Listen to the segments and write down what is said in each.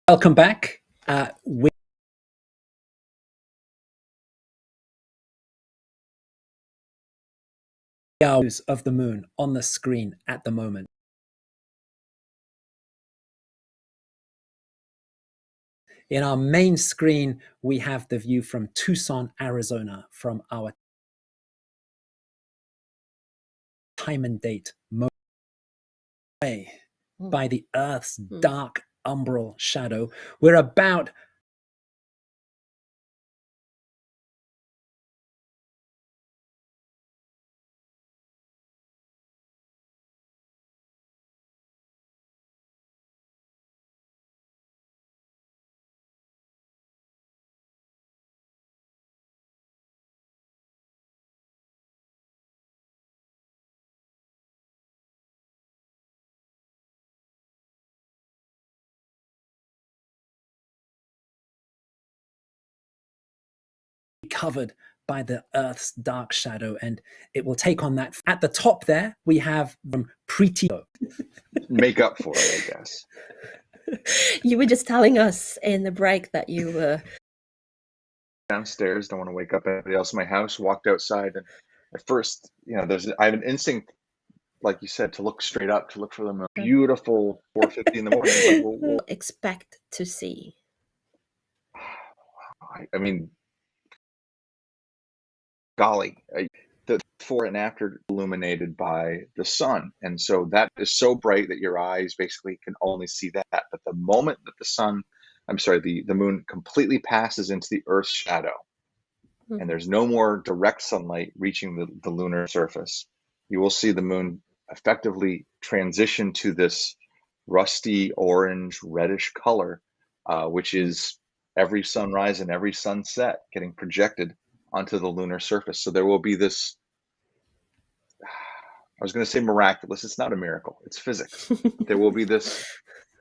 Welcome back. We of the moon on the screen at the moment. In our main screen, we have the view from Tucson, Arizona, from our time and date by the Earth's dark umbral shadow. We're about covered by the Earth's dark shadow, and it will take on that. At the top there, we have pretty make up for it, I guess. You were just telling us in the break that you were downstairs, don't want to wake up anybody else in my house, walked outside, and at first, I have an instinct, like you said, to look straight up, to look for the beautiful 4:50 in the morning. But we'll expect to see. I mean, golly, the before and after illuminated by the sun, and so that is so bright that your eyes basically can only see that. But the moment that the moon completely passes into the Earth's shadow, and there's no more direct sunlight reaching the lunar surface, you will see the moon effectively transition to this rusty orange reddish color, which is every sunrise and every sunset getting projected onto the lunar surface. So there will be this, I was going to say miraculous, it's not a miracle, it's physics. There will be this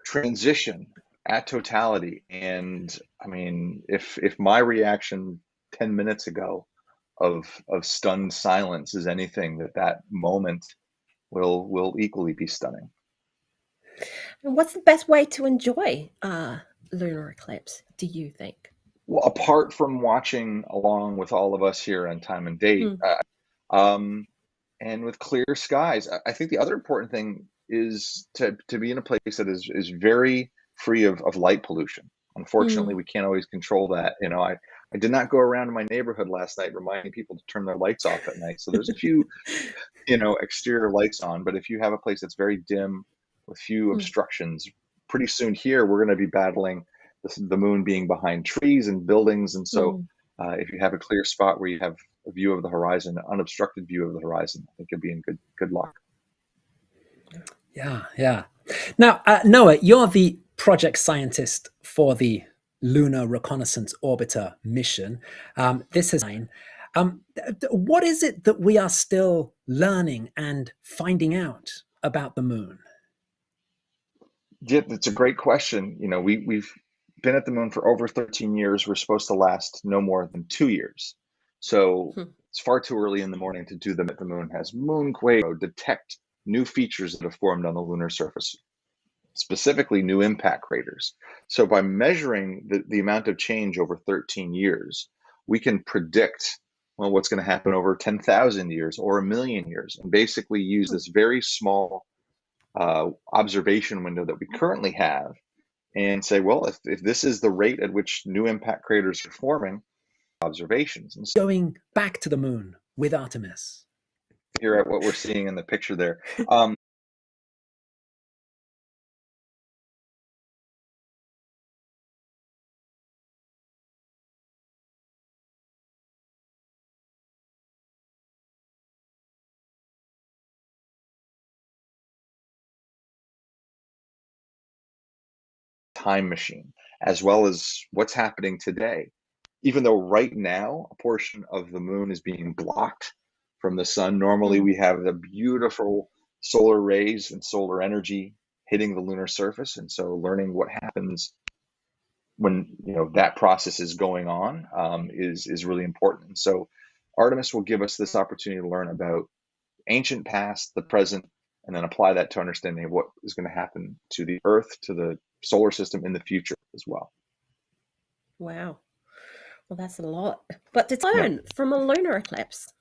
transition at totality. And I mean, if my reaction 10 minutes ago of stunned silence is anything, that moment will equally be stunning. And what's the best way to enjoy lunar eclipse, do you think? Well, apart from watching along with all of us here on Time and Date, and with clear skies, I think the other important thing is to be in a place that is very free of light pollution. Unfortunately, we can't always control that. I did not go around in my neighborhood last night reminding people to turn their lights off at night. So there's a few, exterior lights on, but if you have a place that's very dim with few obstructions, pretty soon here, we're going to be battling the moon being behind trees and buildings. And so if you have a clear spot where you have a view of the horizon, an unobstructed view of the horizon, I think you'll be in good luck. Yeah. Now, Noah, you're the project scientist for the Lunar Reconnaissance Orbiter mission. This is what is it that we are still learning and finding out about the moon? Yeah, that's a great question. We've been at the moon for over 13 years. We're supposed to last no more than 2 years. So it's far too early in the morning to do them at the moon. Has moonquake, detect new features that have formed on the lunar surface, specifically new impact craters. So by measuring the amount of change over 13 years, we can predict what's going to happen over 10,000 years or 1 million years, and basically use this very small observation window that we currently have and say, well, if this is the rate at which new impact craters are forming, observations. And so, going back to the moon with Artemis. Here at what we're seeing in the picture there. Time machine, as well as what's happening today. Even though right now a portion of the moon is being blocked from the sun, normally we have the beautiful solar rays and solar energy hitting the lunar surface. And so learning what happens when that process is going on is really important. And so Artemis will give us this opportunity to learn about ancient past, the present, and then apply that to understanding of what is going to happen to the Earth, to the solar system in the future as well. Wow. Well, that's a lot. But to Yeah. learn from a lunar eclipse.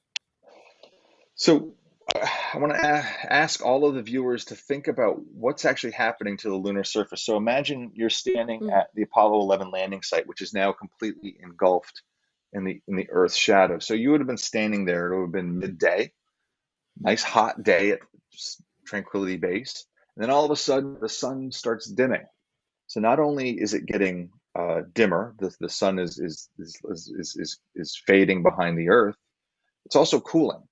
So I want to ask all of the viewers to think about what's actually happening to the lunar surface. So imagine you're standing at the Apollo 11 landing site, which is now completely engulfed in the Earth's shadow. So you would have been standing there. It would have been midday, nice hot day at Tranquility Base, and then all of a sudden the sun starts dimming. So not only is it getting dimmer, the sun is fading behind the Earth, it's also cooling.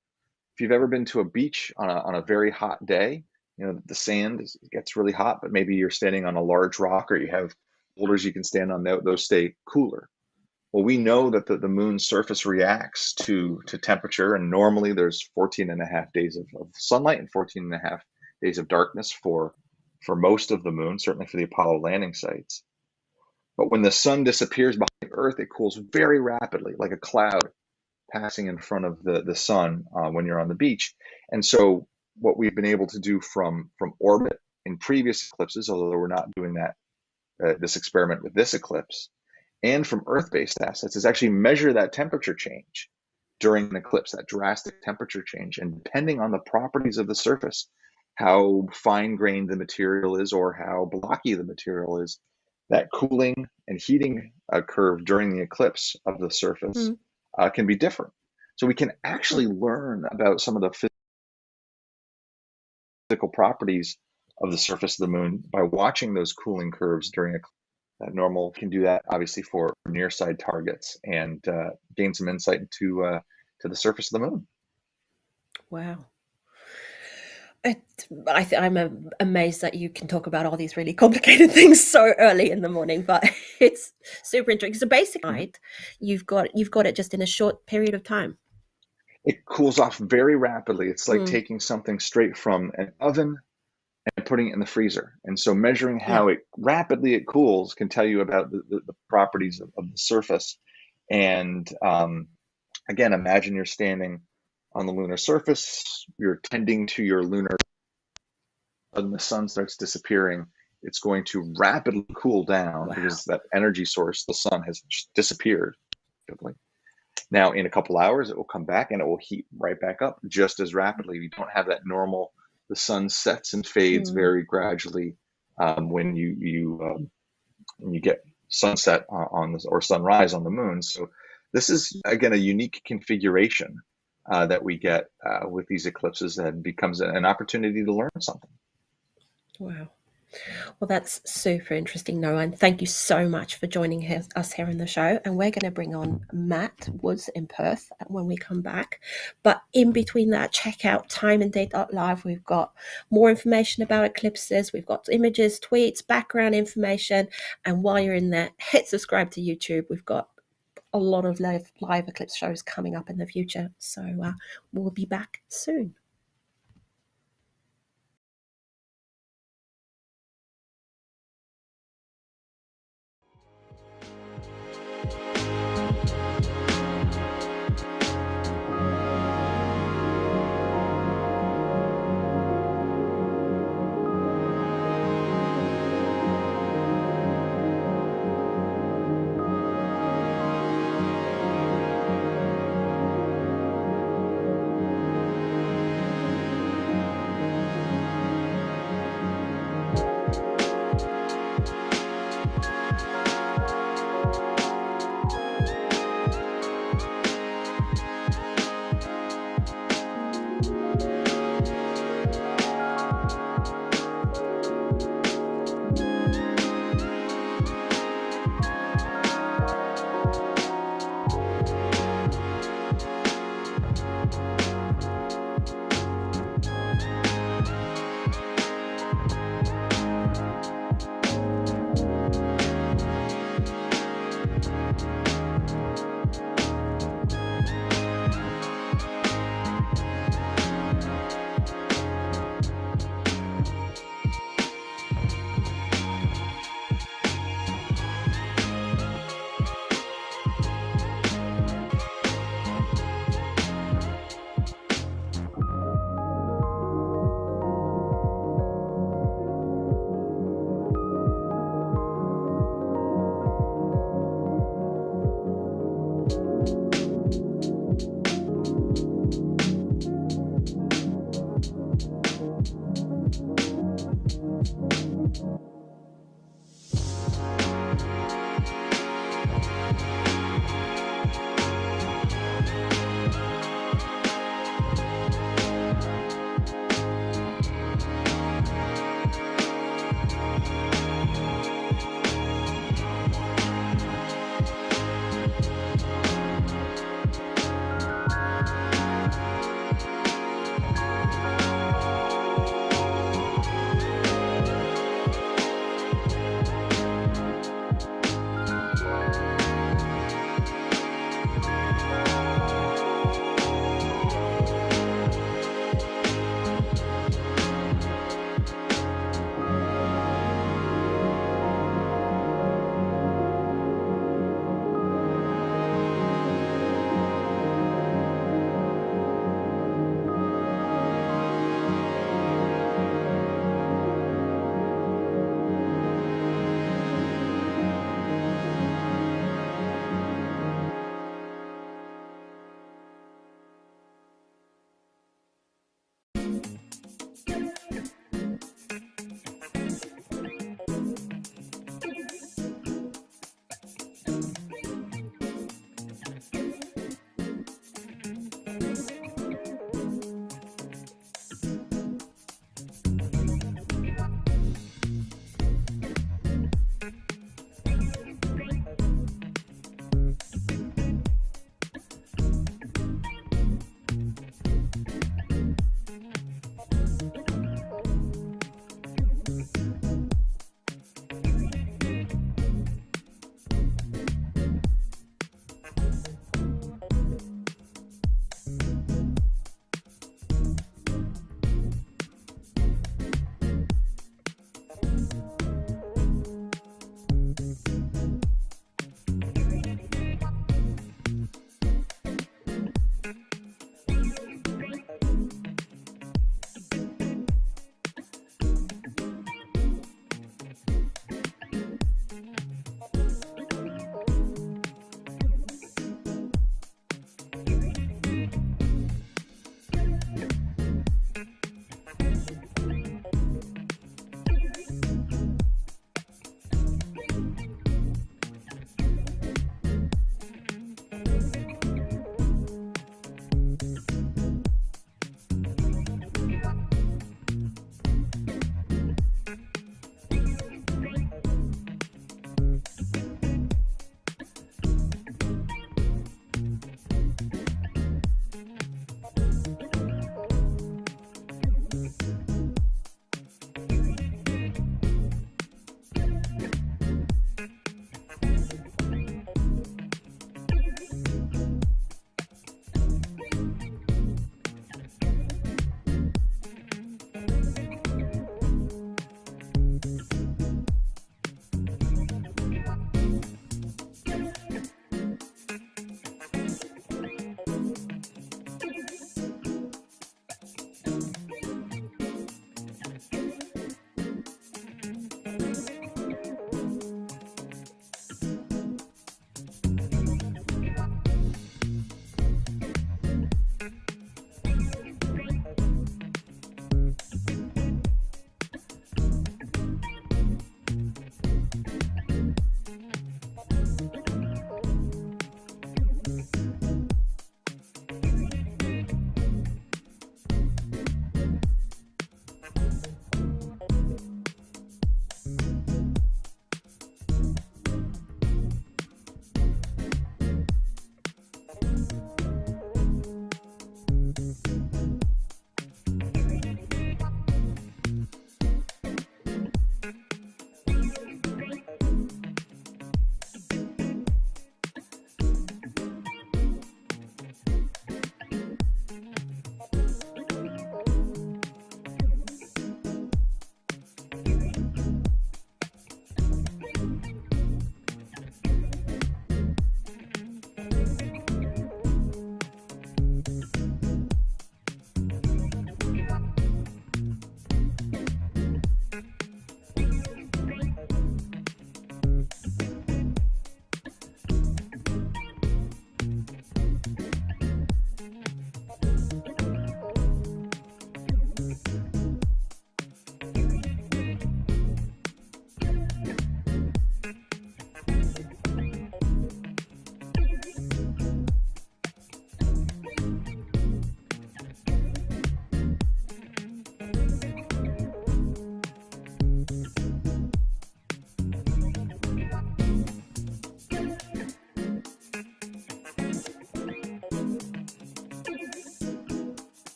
If you've ever been to a beach on a very hot day, the sand gets really hot, but maybe you're standing on a large rock, or you have boulders you can stand on, those stay cooler. Well, we know that the moon's surface reacts to temperature, and normally there's 14 and a half days of sunlight and 14 and a half days of darkness for most of the moon, certainly for the Apollo landing sites. But when the sun disappears behind the Earth, it cools very rapidly, like a cloud passing in front of the sun when you're on the beach. And so what we've been able to do from orbit in previous eclipses, although we're not doing that this experiment with this eclipse, and from Earth-based assets, is actually measure that temperature change during an eclipse, that drastic temperature change. And depending on the properties of the surface, how fine-grained the material is or how blocky the material is, that cooling and heating curve during the eclipse of the surface can be different. So we can actually learn about some of the physical properties of the surface of the moon by watching those cooling curves during a normal. Can do that obviously for near side targets and gain some insight into to the surface of the moon. Wow. I'm amazed that you can talk about all these really complicated things so early in the morning, but it's super interesting. So basically, you've got it just in a short period of time. It cools off very rapidly. It's like taking something straight from an oven and putting it in the freezer. And so measuring how rapidly it cools can tell you about the properties of the surface. And again, imagine you're standing on the lunar surface, you're tending to your lunar, and the sun starts disappearing, it's going to rapidly cool down because that energy source, the sun, has just disappeared. Now, in a couple hours, it will come back and it will heat right back up just as rapidly. You don't have that normal, the sun sets and fades very gradually when you get sunset on this, or sunrise on the moon. So this is, again, a unique configuration that we get with these eclipses, that becomes an opportunity to learn something. Wow. Well, that's super interesting, Noah, and thank you so much for joining us here in the show. And we're going to bring on Matt Woods in Perth when we come back. But in between that, check out timeanddate.live. We've got more information about eclipses. We've got images, tweets, background information. And while you're in there, hit subscribe to YouTube. We've got a lot of live eclipse shows coming up in the future. So we'll be back soon.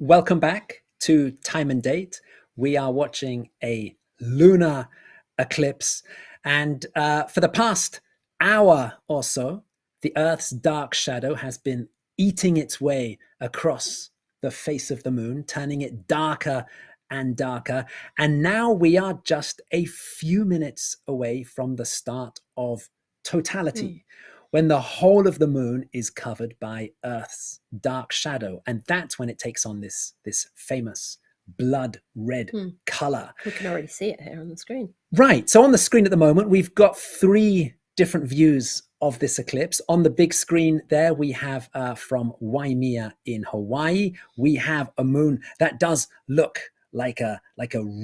welcome back to Time and Date. We are watching a lunar eclipse, and for the past hour or so, the Earth's dark shadow has been eating its way across the face of the moon, turning it darker and darker. And now we are just a few minutes away from the start of totality, when the whole of the moon is covered by Earth's dark shadow. And that's when it takes on this famous blood red color. We can already see it here on the screen. Right. So on the screen at the moment, we've got 3 different views of this eclipse. On the big screen there, we have from Waimea in Hawaii, we have a moon that does look like a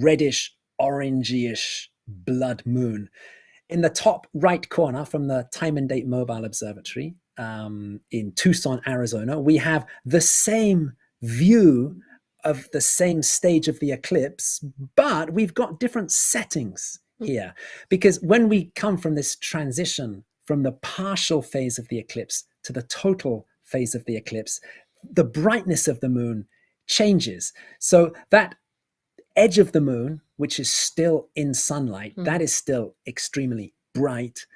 reddish, orangey-ish blood moon. In the top right corner from the Time and Date Mobile Observatory in Tucson, Arizona, we have the same view of the same stage of the eclipse, but we've got different settings here, because when we come from this transition from the partial phase of the eclipse to the total phase of the eclipse, the brightness of the moon changes. So that edge of the moon, which is still in sunlight, that is still extremely bright.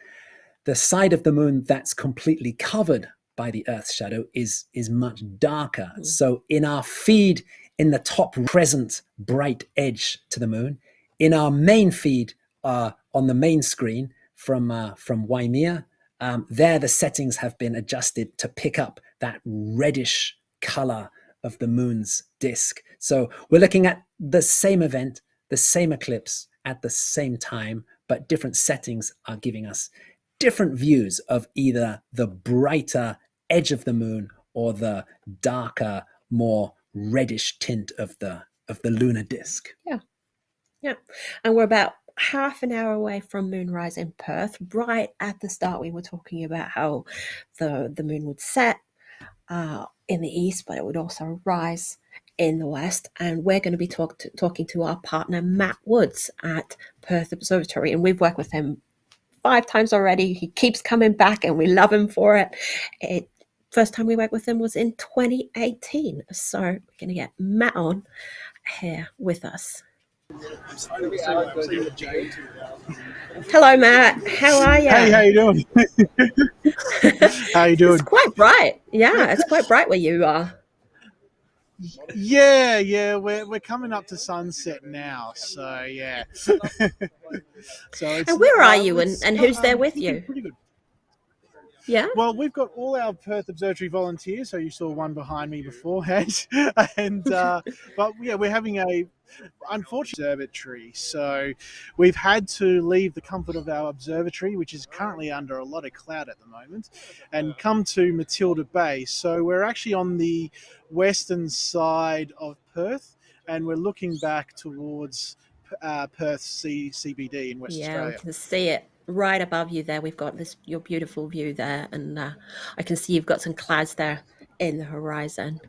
The side of the moon that's completely covered by the Earth's shadow is much darker. So in our feed, in the top present bright edge to the moon, in our main feed on the main screen from Waimea, there the settings have been adjusted to pick up that reddish color of the moon's disk. So we're looking at the same event, the same eclipse at the same time, but different settings are giving us different views of either the brighter edge of the moon or the darker, more reddish tint of the lunar disk. Yeah. And we're about half an hour away from moonrise in Perth. Right at the start, we were talking about how the moon would set in the east, but it would also rise in the west. And we're going to be talking to our partner, Matt Woods at Perth Observatory. And we've worked with him 5 times already. He keeps coming back and we love him for it. First time we worked with him was in 2018. So we're going to get Matt on here with us. Hello, Matt. How are you? Hey, how you doing? How you doing? It's quite bright. Yeah, it's quite bright where you are. Yeah, we're coming up to sunset now, so yeah. So it's, And where are you, and who's there with you? Pretty good. Yeah. Well, we've got all our Perth Observatory volunteers. So you saw one behind me beforehand, and but yeah, we're having a unfortunate observatory. So we've had to leave the comfort of our observatory, which is currently under a lot of cloud at the moment, and come to Matilda Bay. So we're actually on the western side of Perth, and we're looking back towards Perth CBD in West Australia. Yeah, we can see it right above you there. We've got your beautiful view there, and I can see you've got some clouds there in the horizon.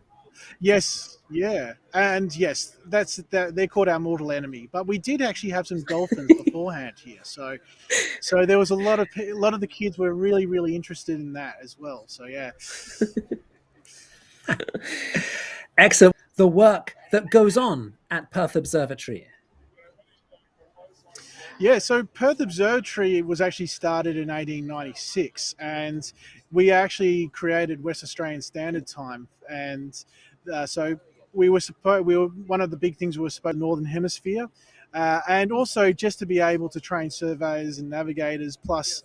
Yes, yeah, and yes, they're called our mortal enemy. But we did actually have some dolphins beforehand here, so there was a lot of the kids were really interested in that as well. So yeah. Excellent. The work that goes on at Perth Observatory. Yeah, so Perth Observatory was actually started in 1896, and we actually created West Australian Standard Time, and so we were one of the big things we were supposed to Northern Hemisphere, and also just to be able to train surveyors and navigators, plus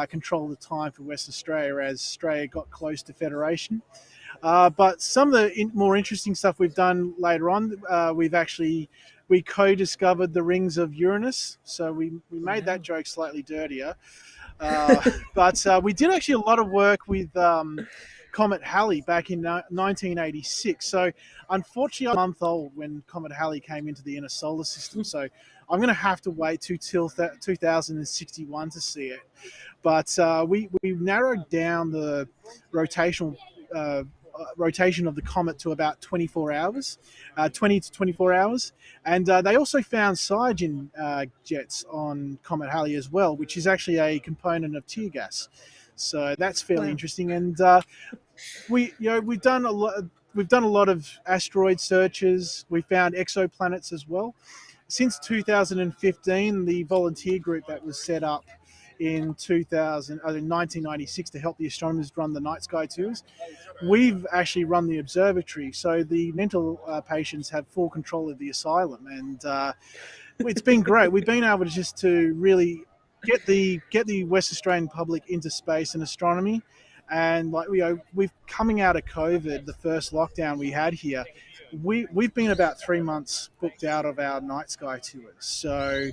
control the time for West Australia as Australia got close to Federation. But some of the more interesting stuff we've done later on, we co-discovered the rings of Uranus, so we made that joke slightly dirtier. But we did actually a lot of work with Comet Halley back in 1986. So unfortunately, I'm a month old when Comet Halley came into the inner solar system. So I'm going to have to wait till 2061 to see it. But we narrowed down the rotation of the comet to about 24 hours, 20 to 24 hours. And they also found cyanogen jets on Comet Halley as well, which is actually a component of tear gas. So that's fairly interesting. And we've done a lot. we've done a lot of asteroid searches. We found exoplanets as well. Since 2015, the volunteer group that was set up in 1996 to help the astronomers run the night sky tours, we've actually run the observatory. So the mental patients have full control of the asylum, and it's been great. We've been able to really get the West Australian public into space and astronomy. And we've coming out of COVID, the first lockdown we had here, we've been about 3 months booked out of our night sky tours. So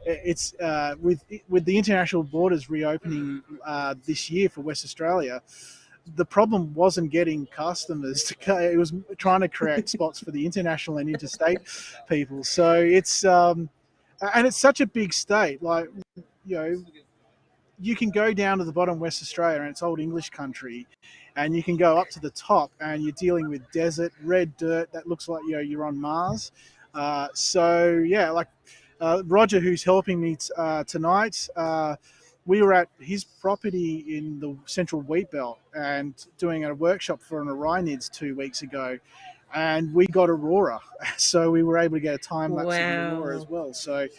it's with the international borders reopening this year for West Australia, the problem wasn't getting customers to go. It was trying to create spots for the international and interstate people. So it's and it's such a big state. Like, you can go down to the bottom of West Australia and it's old English country, and you can go up to the top and you're dealing with desert, red dirt that looks like you're on Mars. Roger, who's helping me tonight, we were at his property in the Central Wheat Belt and doing a workshop for an Orionids 2 weeks ago, and we got Aurora, so we were able to get a time lapse of the Aurora as well. So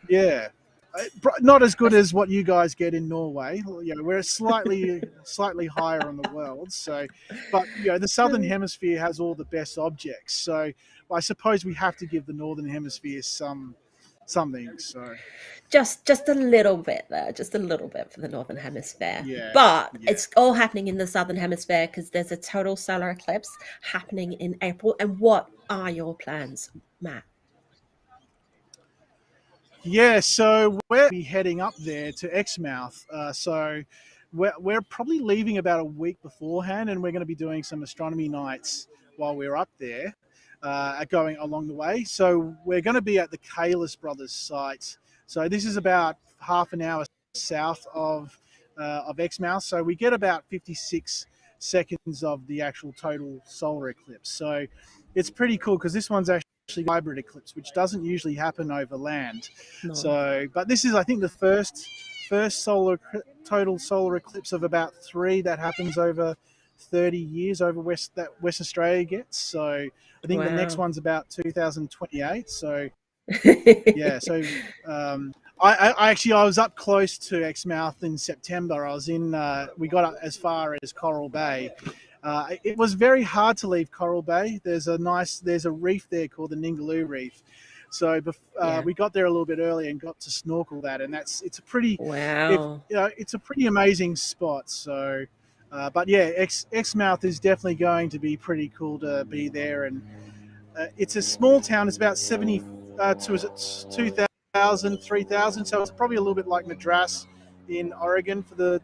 yeah. Not as good as what you guys get in Norway. We're slightly higher on the world. So, but the Southern Hemisphere has all the best objects. So, I suppose we have to give the Northern Hemisphere something. So, just a little bit there, just a little bit for the Northern Hemisphere. But it's all happening in the Southern Hemisphere because there's a total solar eclipse happening in April. And what are your plans, Matt? Yeah, so we're heading up there to Exmouth. So we're probably leaving about a week beforehand, and we're going to be doing some astronomy nights while we're up there, going along the way. So we're going to be at the Kalis Brothers site. So this is about half an hour south of Exmouth. So we get about 56 seconds of the actual total solar eclipse. So it's pretty cool because this one's actually hybrid eclipse, which doesn't usually happen over land. No. So, but this is, I think, the first total solar eclipse of about 3 that happens over 30 years over that West Australia gets. So I think the next one's about 2028. So yeah, so I was up close to Exmouth in September. I was in we got up as far as Coral Bay. It was very hard to leave Coral Bay. There's a reef there called the Ningaloo Reef. So we got there a little bit early and got to snorkel that, and it's a pretty it's a pretty amazing spot. So, but yeah, Exmouth is definitely going to be pretty cool to be there, and it's a small town. It's about 2,000, 3,000. So it's probably a little bit like Madras in Oregon for the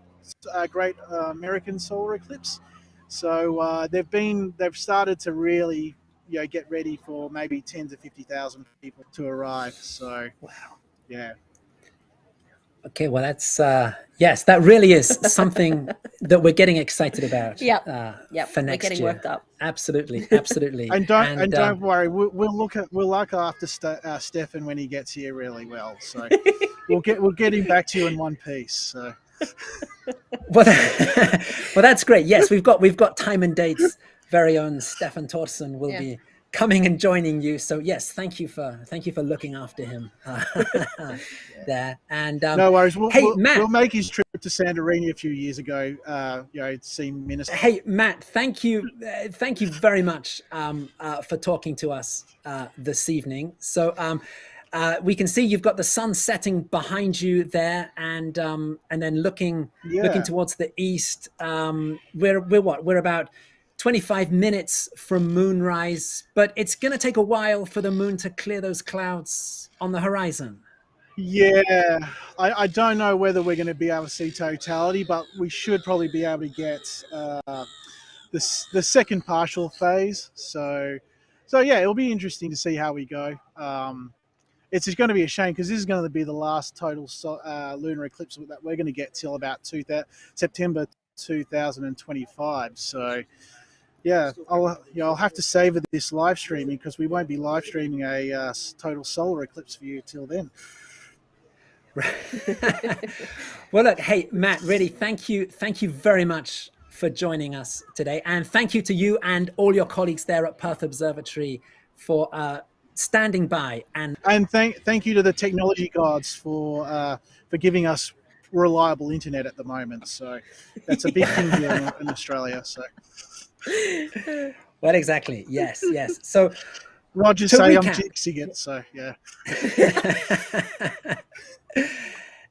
Great American Solar Eclipse. So they've started to really, get ready for maybe 10 to 50,000 people to arrive. So, yeah. Okay, well, that's yes, that really is something that we're getting excited about. Yep. For next year. We're getting worked up. Absolutely. and don't worry, we'll look after Stefan when he gets here really well. So we'll get him back to you in one piece. So. Well, that's great. Yes, we've got time and dates. Very own Stefan Torsen will be coming and joining you. So yes, thank you for looking after him there. And no worries. Matt, we'll make his trip to Santorini a few years ago. To see Minister. Hey Matt, thank you very much for talking to us this evening. So. We can see you've got the sun setting behind you there, and then looking towards the east. We're about 25 minutes from moonrise, but it's going to take a while for the moon to clear those clouds on the horizon. Yeah, I don't know whether we're going to be able to see totality, but we should probably be able to get the second partial phase. So yeah, it'll be interesting to see how we go. It's just going to be a shame because this is going to be the last total lunar eclipse that we're going to get till about September 2025. So, yeah, I'll have to savor this live streaming because we won't be live streaming a total solar eclipse for you till then. Well, look, hey Matt, really, thank you very much for joining us today. And thank you to you and all your colleagues there at Perth Observatory for standing by. And thank you to the technology gods for giving us reliable internet at the moment. So that's a big thing here in Australia. So. Well, exactly. Yes. So Roger say I'm jinxing it. So yeah.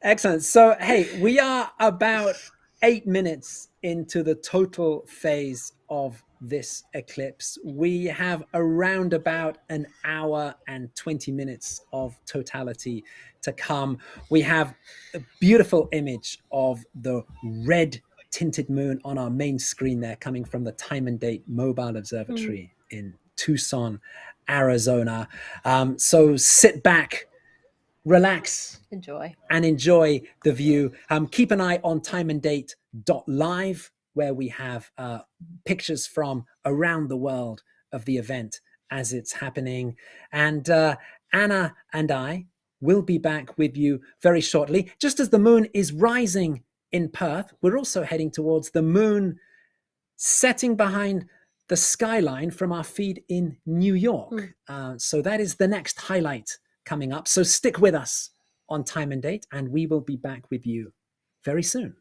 Excellent. So hey, we are about 8 minutes into the total phase of this eclipse. We have around about an hour and 20 minutes of totality to come. We have a beautiful image of the red tinted moon on our main screen there, coming from the Time and Date Mobile Observatory in Tucson, Arizona. So sit back, relax, and enjoy the view. Keep an eye on timeanddate.live, where we have pictures from around the world of the event as it's happening. And Anna and I will be back with you very shortly. Just as the moon is rising in Perth, we're also heading towards the moon setting behind the skyline from our feed in New York. So that is the next highlight coming up. So stick with us on Time and Date, and we will be back with you very soon.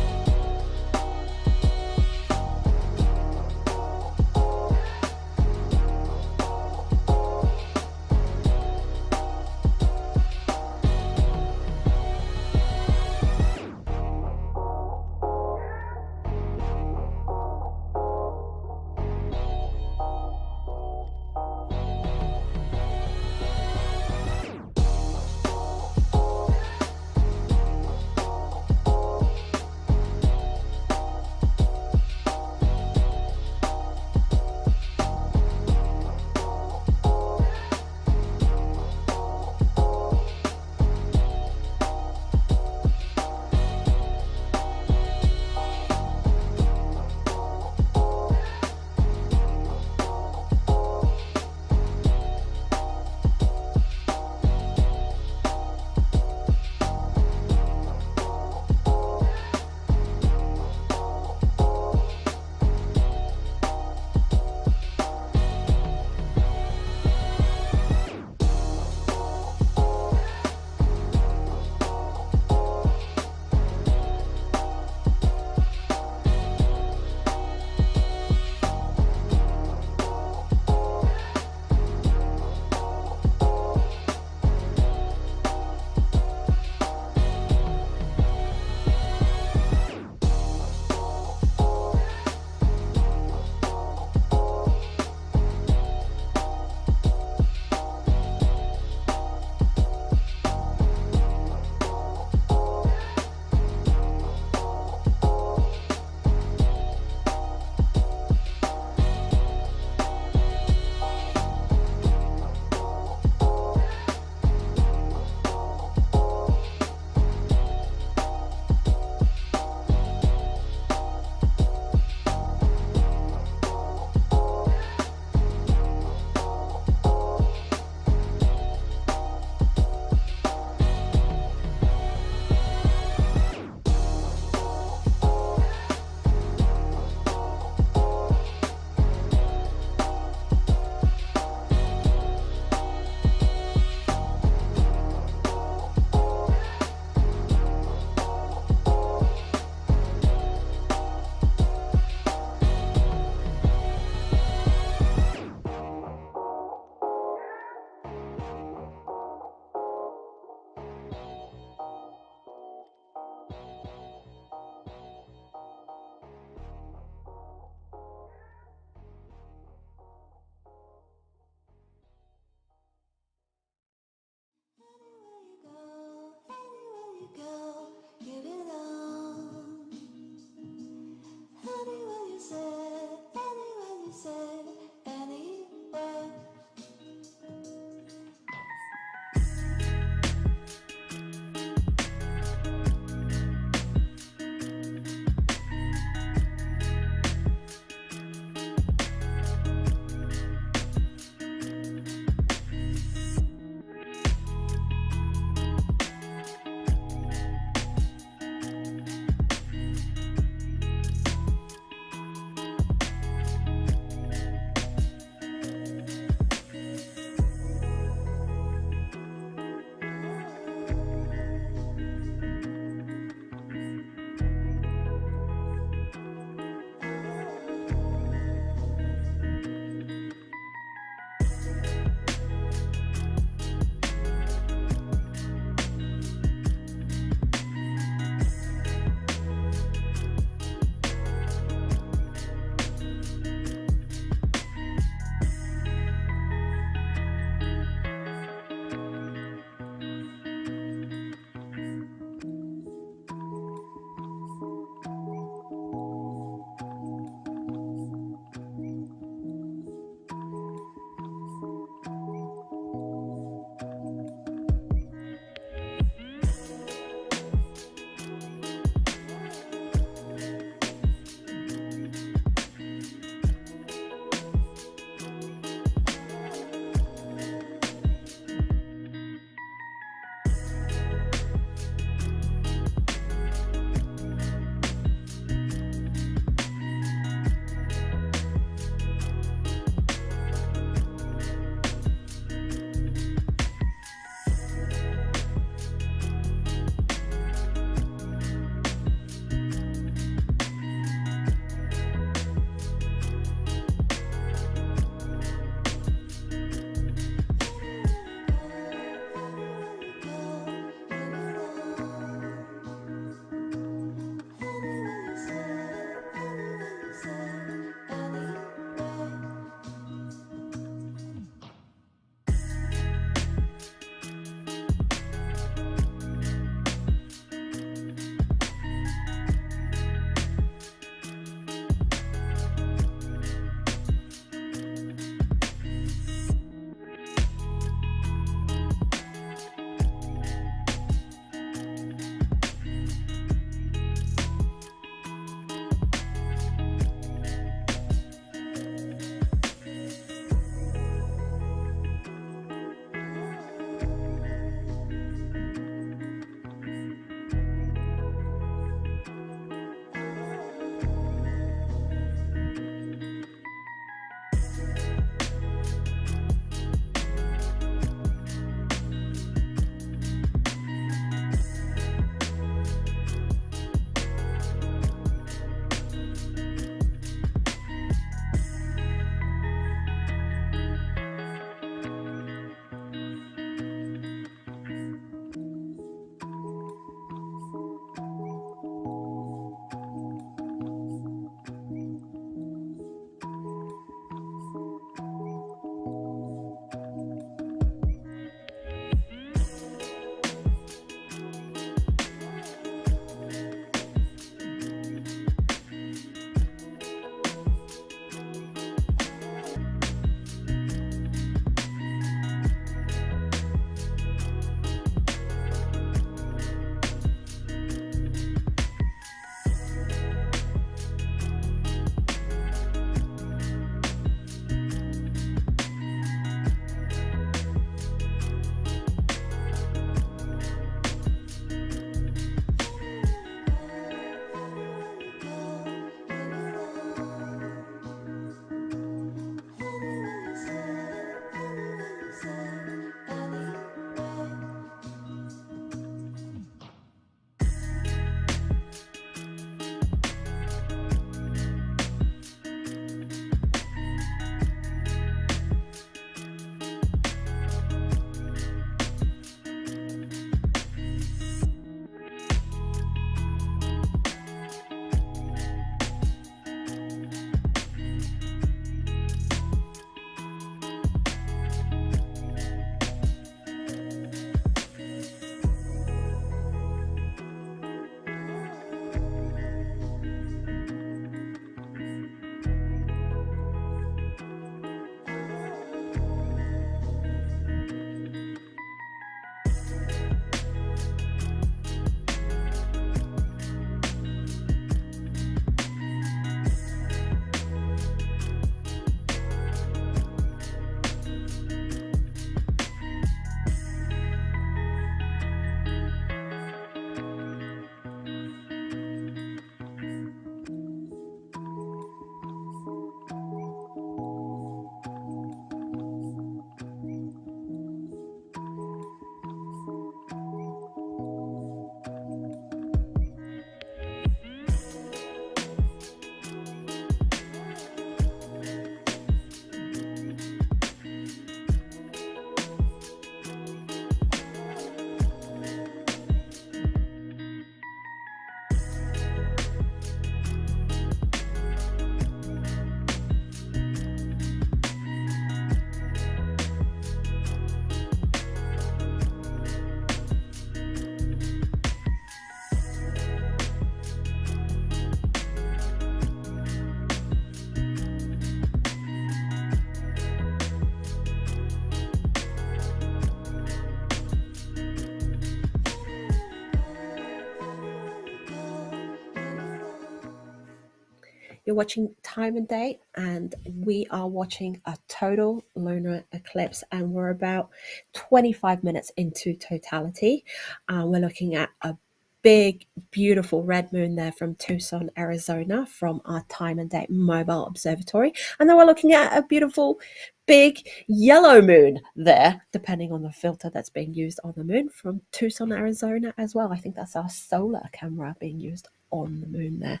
You're watching Time and Date, and we are watching a total lunar eclipse, and we're about 25 minutes into totality. We're looking at a big, beautiful red moon there from Tucson, Arizona, from our Time and Date mobile observatory. And then we're looking at a beautiful, big yellow moon there, depending on the filter that's being used on the moon, from Tucson, Arizona as well. I think that's our solar camera being used on the moon there.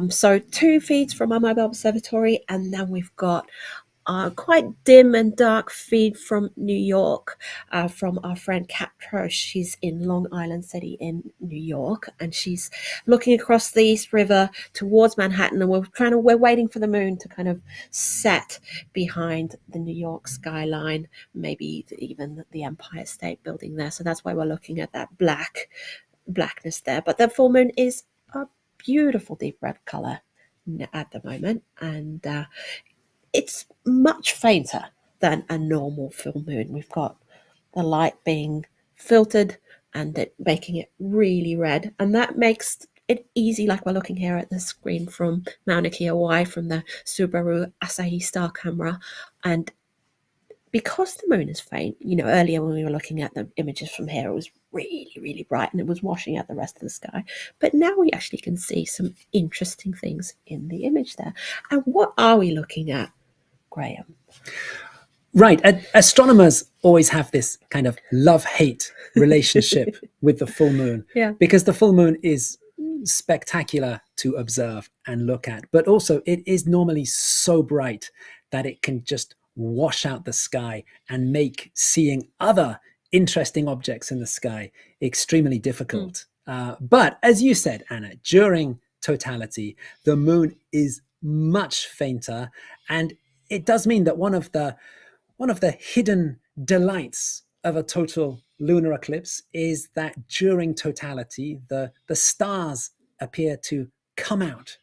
So 2 feeds from our mobile observatory, and then we've got quite dim and dark feed from New York, from our friend Captro. She's in Long Island City in New York, and she's looking across the East River towards Manhattan, and we're waiting for the moon to kind of set behind the New York skyline, maybe even the Empire State Building there. So that's why we're looking at that blackness there. But the full moon is a beautiful deep red color at the moment, and it's much fainter than a normal full moon. We've got the light being filtered and it making it really red, and that makes it easy, like we're looking here at the screen from Mauna Kea, Hawaii, from the Subaru Asahi Star camera. And because the moon is faint, earlier when we were looking at the images from here, it was really, really bright and it was washing out the rest of the sky. But now we actually can see some interesting things in the image there. And what are we looking at, Graham? Right. Astronomers always have this kind of love-hate relationship with the full moon, because the full moon is spectacular to observe and look at, but also it is normally so bright that it can just wash out the sky and make seeing other interesting objects in the sky extremely difficult. But as you said, Anna, during totality, the moon is much fainter, and it does mean that one of the hidden delights of a total lunar eclipse is that during totality, the stars appear to come out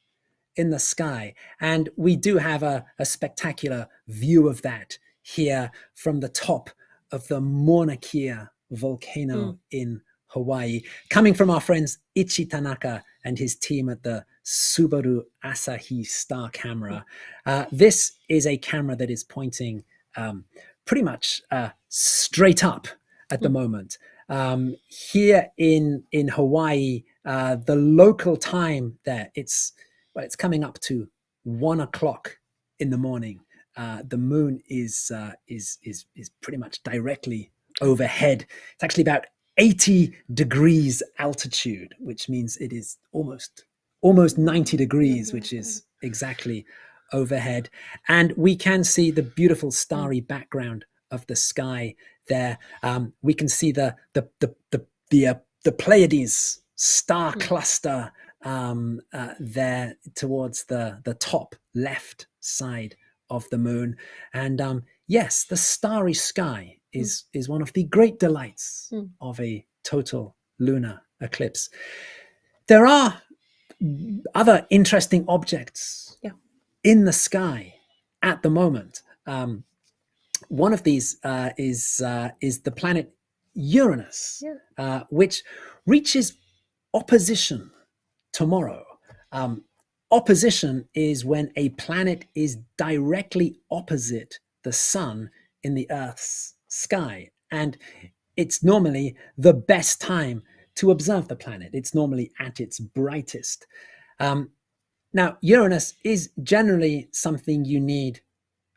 in the sky. And we do have a spectacular view of that here from the top of the Mauna Kea volcano in Hawaii, coming from our friends Ichi Tanaka and his team at the Subaru Asahi Star camera. This is a camera that is pointing pretty much straight up at the moment. Here in Hawaii, the local time there, it's coming up to 1 o'clock in the morning. The moon is pretty much directly overhead. It's actually about 80 degrees altitude, which means it is almost 90 degrees, which is exactly overhead. And we can see the beautiful starry background of the sky there. We can see the Pleiades star cluster there towards the top left side of the moon. And yes, the starry sky is one of the great delights of a total lunar eclipse. There are other interesting objects in the sky at the moment. One of these is the planet Uranus, which reaches opposition tomorrow. Opposition is when a planet is directly opposite the sun in the Earth's sky. And it's normally the best time to observe the planet. It's normally at its brightest. Now, Uranus is generally something you need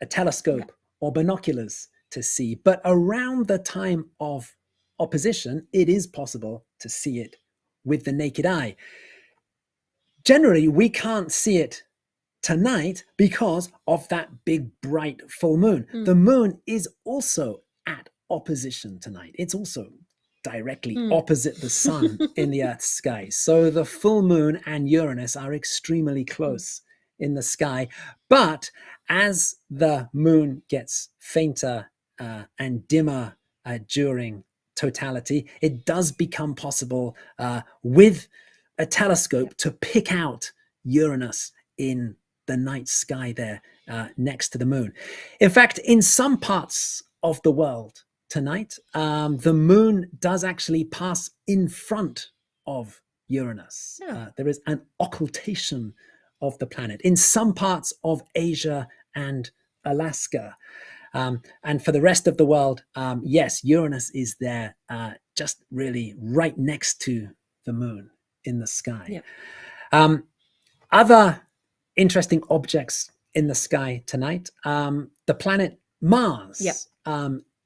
a telescope or binoculars to see. But around the time of opposition, it is possible to see it with the naked eye. Generally, we can't see it tonight because of that big, bright full moon. The moon is also at opposition tonight. It's also directly opposite the sun in the Earth's sky. So the full moon and Uranus are extremely close in the sky. But as the moon gets fainter and dimmer during totality, it does become possible with a telescope to pick out Uranus in the night sky there next to the moon. In fact, in some parts of the world tonight, the moon does actually pass in front of Uranus. There is an occultation of the planet, in some parts of Asia and Alaska. And for the rest of the world, yes, Uranus is there, just really right next to the moon in the sky. Yeah. Other interesting objects in the sky tonight, the planet Mars. Yep.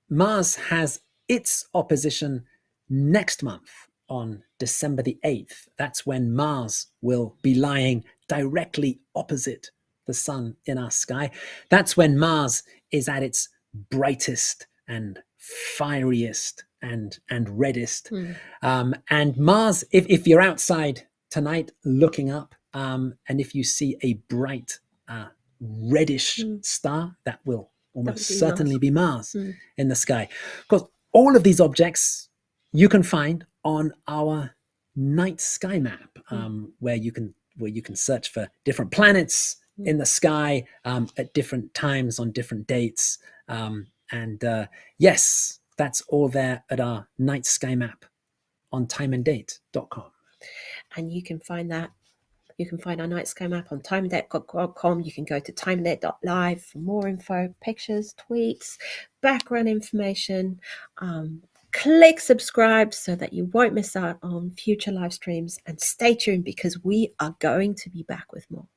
Mars has its opposition next month on December the 8th. That's when Mars will be lying directly opposite the sun in our sky. That's when Mars is at its brightest and fieriest and reddest. And Mars, if you're outside tonight looking up, and if you see a bright reddish star, that will almost certainly be Mars in the sky. Of course, all of these objects you can find on our night sky map, where you can search for different planets in the sky at different times on different dates. Yes, that's all there at our night sky map on timeanddate.com. And you can find that. You can find our night sky map on timeanddate.com. You can go to timeanddate.live for more info, pictures, tweets, background information. Click subscribe so that you won't miss out on future live streams, and stay tuned because we are going to be back with more.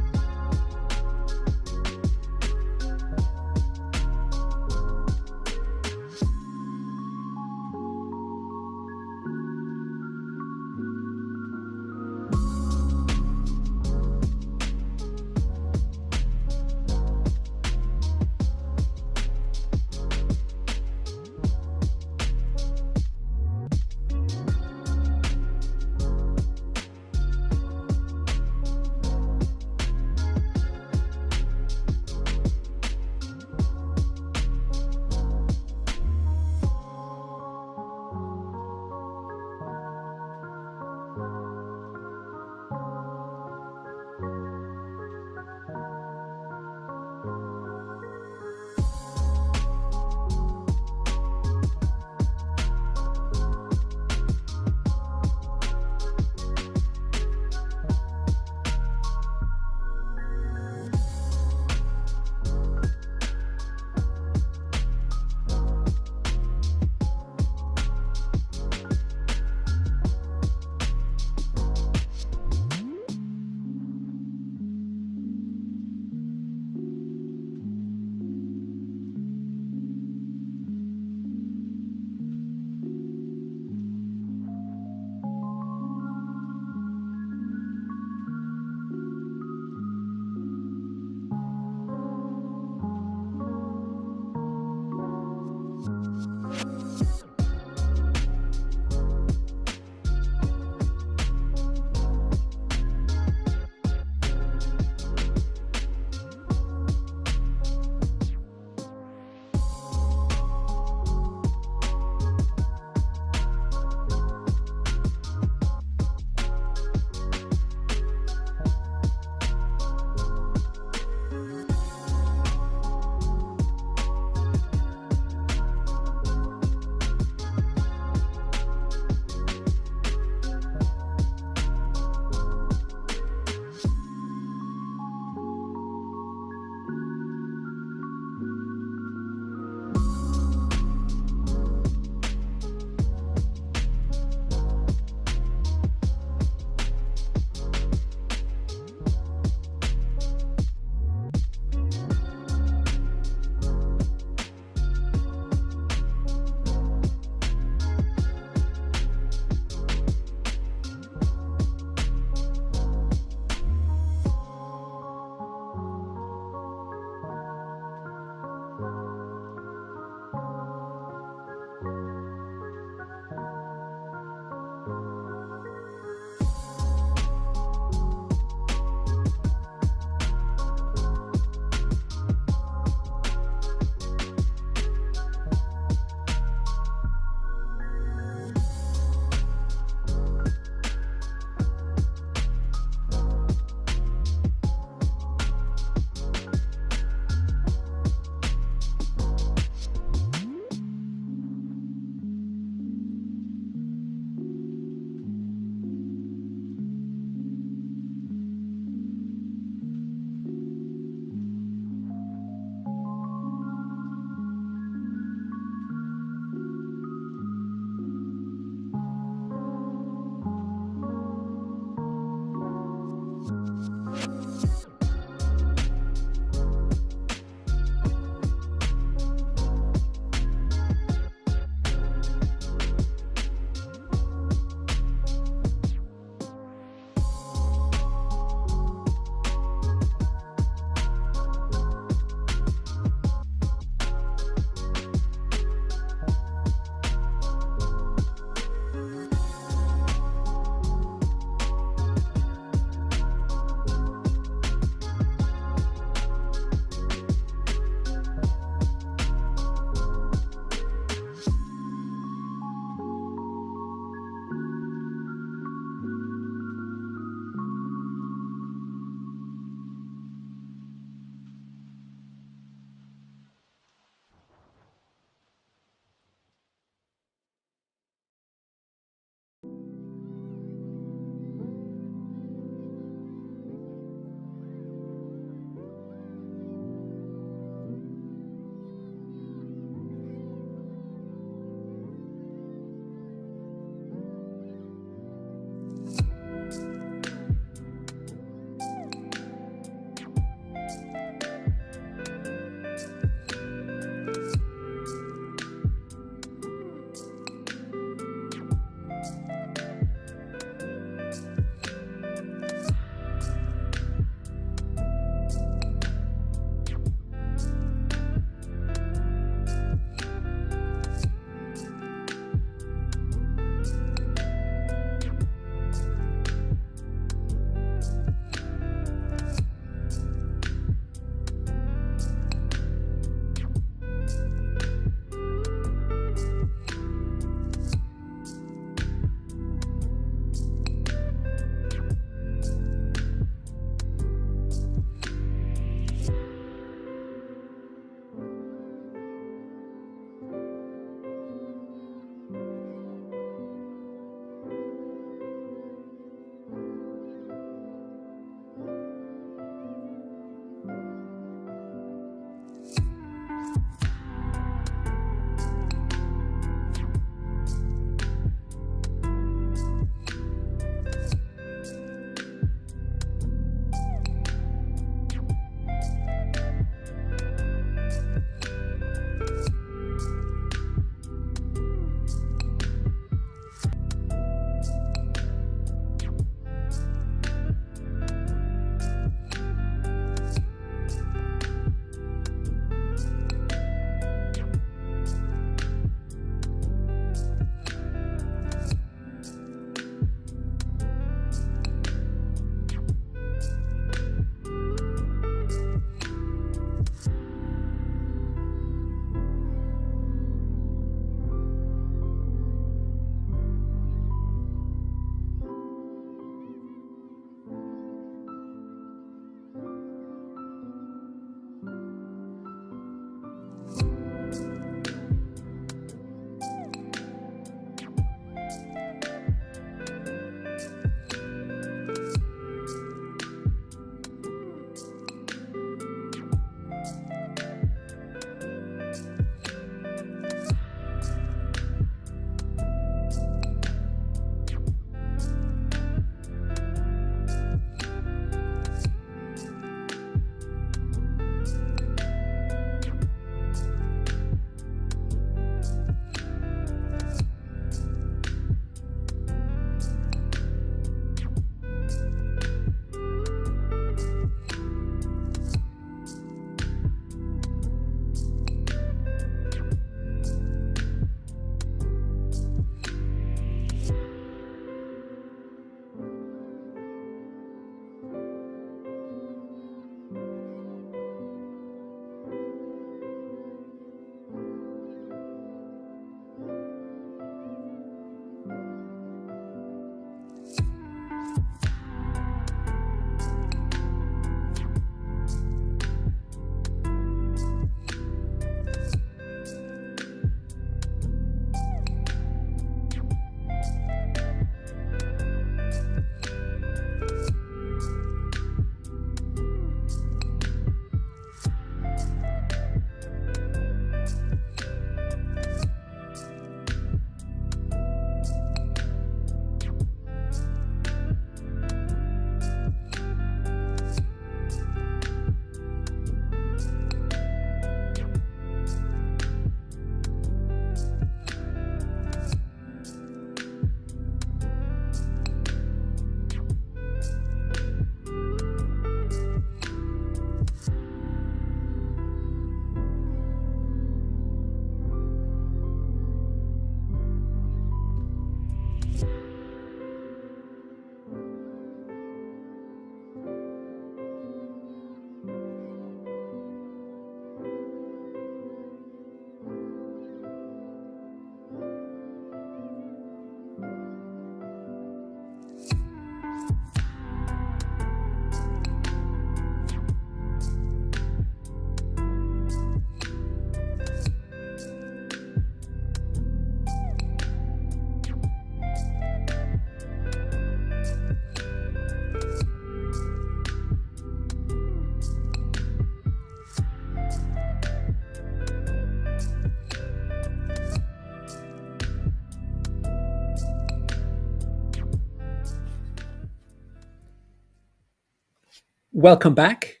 Welcome back.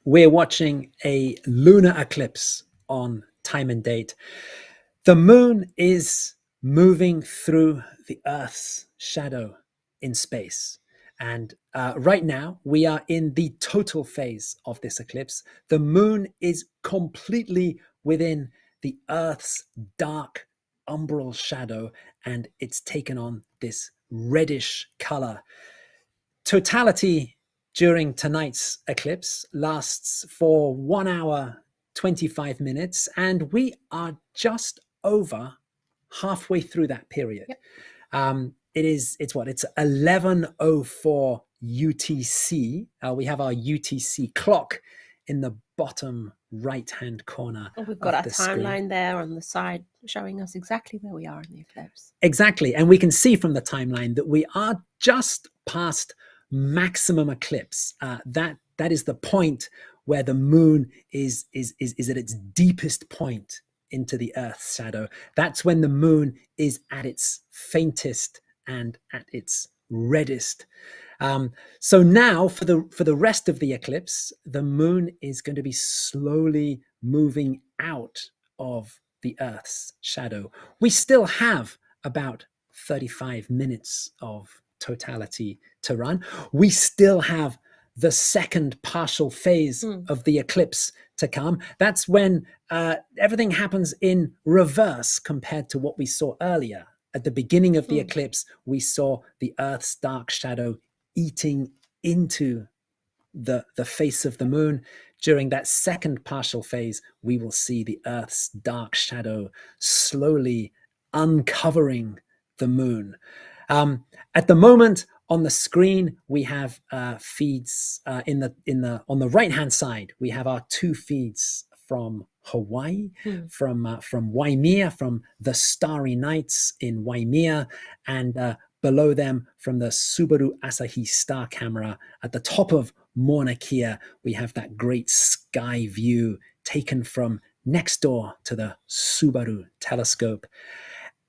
We're watching a lunar eclipse on time and date. The moon is moving through the Earth's shadow in space. And right now, we are in the total phase of this eclipse. The moon is completely within the Earth's dark umbral shadow, and it's taken on this reddish color. Totality during tonight's eclipse lasts for 1 hour, 25 minutes, and we are just over halfway through that period. Yep. It's 11:04 UTC. We have our UTC clock in the bottom right-hand corner. We've got our timeline screen there on the side showing us exactly where we are in the eclipse. Exactly. And we can see from the timeline that we are just past maximum eclipse. That is the point where the moon is at its deepest point into the Earth's shadow. That's when the moon is at its faintest and at its reddest. So now for the rest of the eclipse, the moon is going to be slowly moving out of the Earth's shadow. We still have about 35 minutes of totality to run. We still have the second partial phase of the eclipse to come. That's when everything happens in reverse compared to what we saw earlier. At the beginning of the eclipse, we saw the Earth's dark shadow eating into the face of the moon. During that second partial phase, we will see the Earth's dark shadow slowly uncovering the moon. At the moment on the screen, we have feeds on the right hand side. We have our two feeds from Hawaii, from Waimea, from the Starry Nights in Waimea, and below them from the Subaru Asahi Star Camera. At the top of Mauna Kea, we have that great sky view taken from next door to the Subaru telescope.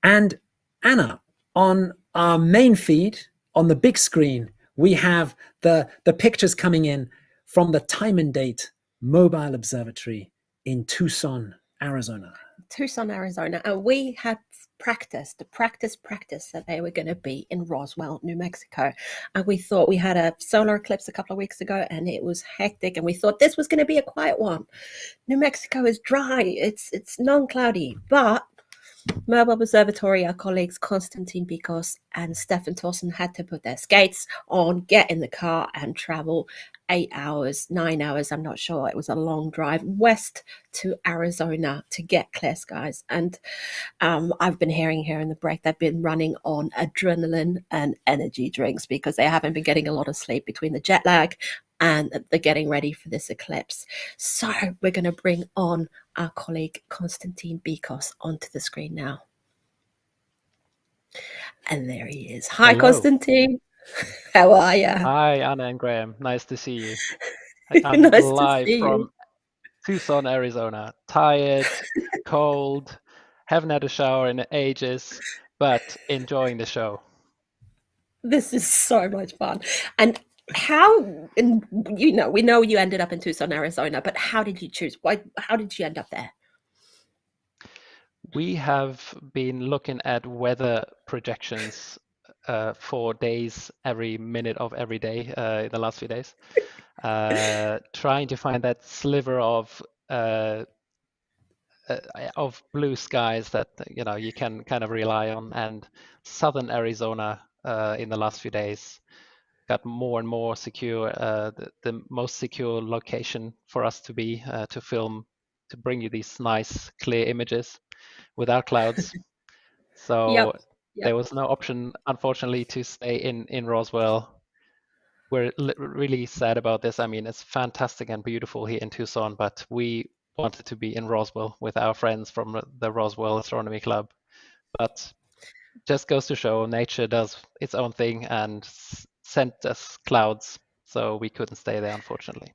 And Anna, on our main feed, on the big screen, we have the pictures coming in from the Time and Date Mobile Observatory in Tucson, Arizona. Tucson, Arizona. And we had practice that they were going to be in Roswell, New Mexico. And we thought we had a solar eclipse a couple of weeks ago and it was hectic. And we thought this was going to be a quiet one. New Mexico is dry. It's non-cloudy, but Mobile Observatory, our colleagues Konstantin Bikos and Stefan Thorsen had to put their skates on, get in the car and travel 8 hours, 9 hours, I'm not sure. It was a long drive west to Arizona to get clear skies. And I've been hearing here in the break, they've been running on adrenaline and energy drinks because they haven't been getting a lot of sleep between the jet lag and they're getting ready for this eclipse. So we're going to bring on our colleague Konstantin Bikos onto the screen now. And there he is. Hi, Hello. Konstantin. How are you? Hi, Anna and Graham. Nice to see you. I'm Nice live to see from you. Tucson, Arizona. Tired, cold, haven't had a shower in ages, but enjoying the show. This is so much fun. And we know you ended up in Tucson, Arizona, but how did you choose? How did you end up there? We have been looking at weather projections for days, every minute of every day in the last few days, trying to find that sliver of blue skies that you can kind of rely on. And southern Arizona in the last few days got more and more secure, the most secure location for us to be to film, to bring you these nice clear images without clouds. So Yep. there was no option, unfortunately, to stay in Roswell. We're really sad about this. I mean, it's fantastic and beautiful here in Tucson, but we wanted to be in Roswell with our friends from the Roswell Astronomy Club. But just goes to show nature does its own thing and sent us clouds, so we couldn't stay there, unfortunately.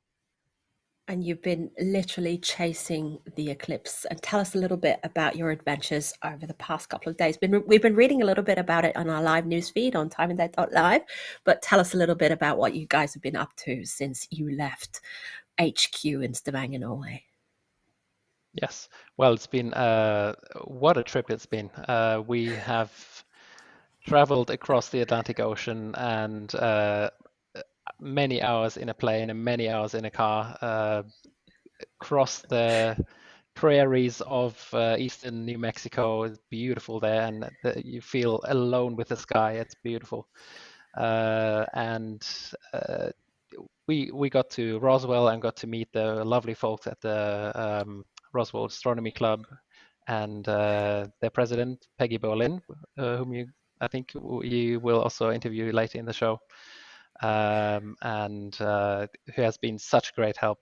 And you've been literally chasing the eclipse. And tell us a little bit about your adventures over the past couple of days. We've been reading a little bit about it on our live news feed on timeanddate.live, but tell us a little bit about what you guys have been up to since you left HQ in Stavanger, Norway. Yes, well, it's been what a trip it's been. We have traveled across the Atlantic Ocean and many hours in a plane and many hours in a car, across the prairies of eastern New Mexico. It's beautiful there, and you feel alone with the sky. It's beautiful. And we got to Roswell and got to meet the lovely folks at the Roswell Astronomy Club and their president, Peggy Berlin, whom I think you will also interview later in the show. And who has been such great help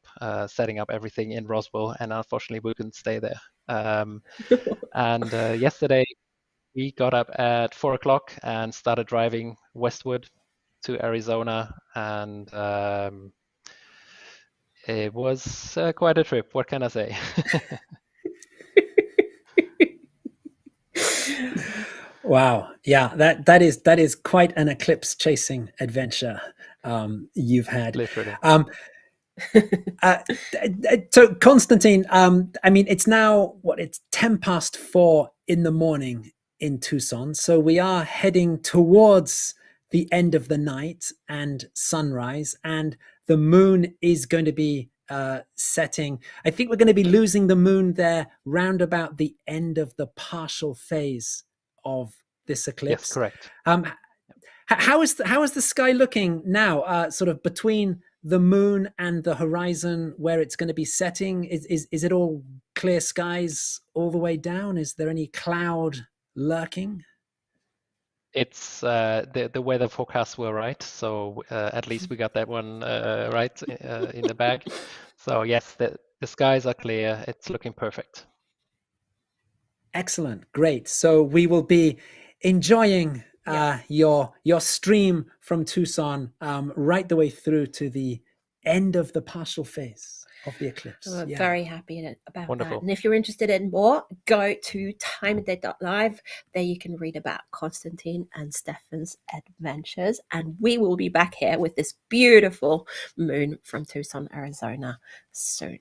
setting up everything in Roswell, and unfortunately we couldn't stay there. And yesterday we got up at 4 o'clock and started driving westward to Arizona, and it was quite a trip. What can I say? Wow, yeah, that is quite an eclipse chasing adventure you've had. Literally. So Constantine, I mean, it's now it's 10 past 4 in the morning in Tucson, so we are heading towards the end of the night and sunrise, and the moon is going to be setting. I think we're going to be losing the moon there round about the end of the partial phase of this eclipse. Yes, correct. How is the sky looking now? Sort of between the moon and the horizon, where it's going to be setting. Is it all clear skies all the way down? Is there any cloud lurking? It's the weather forecasts were right, so at least we got that one right in the bag. So yes, the skies are clear. It's looking perfect. Excellent, great. So we will be enjoying your stream from Tucson right the way through to the end of the partial phase of the eclipse. We're very happy about Wonderful. that. And if you're interested in more, go to timeanddate.live. There you can read about Constantine and Stefan's adventures. And we will be back here with this beautiful moon from Tucson, Arizona soon.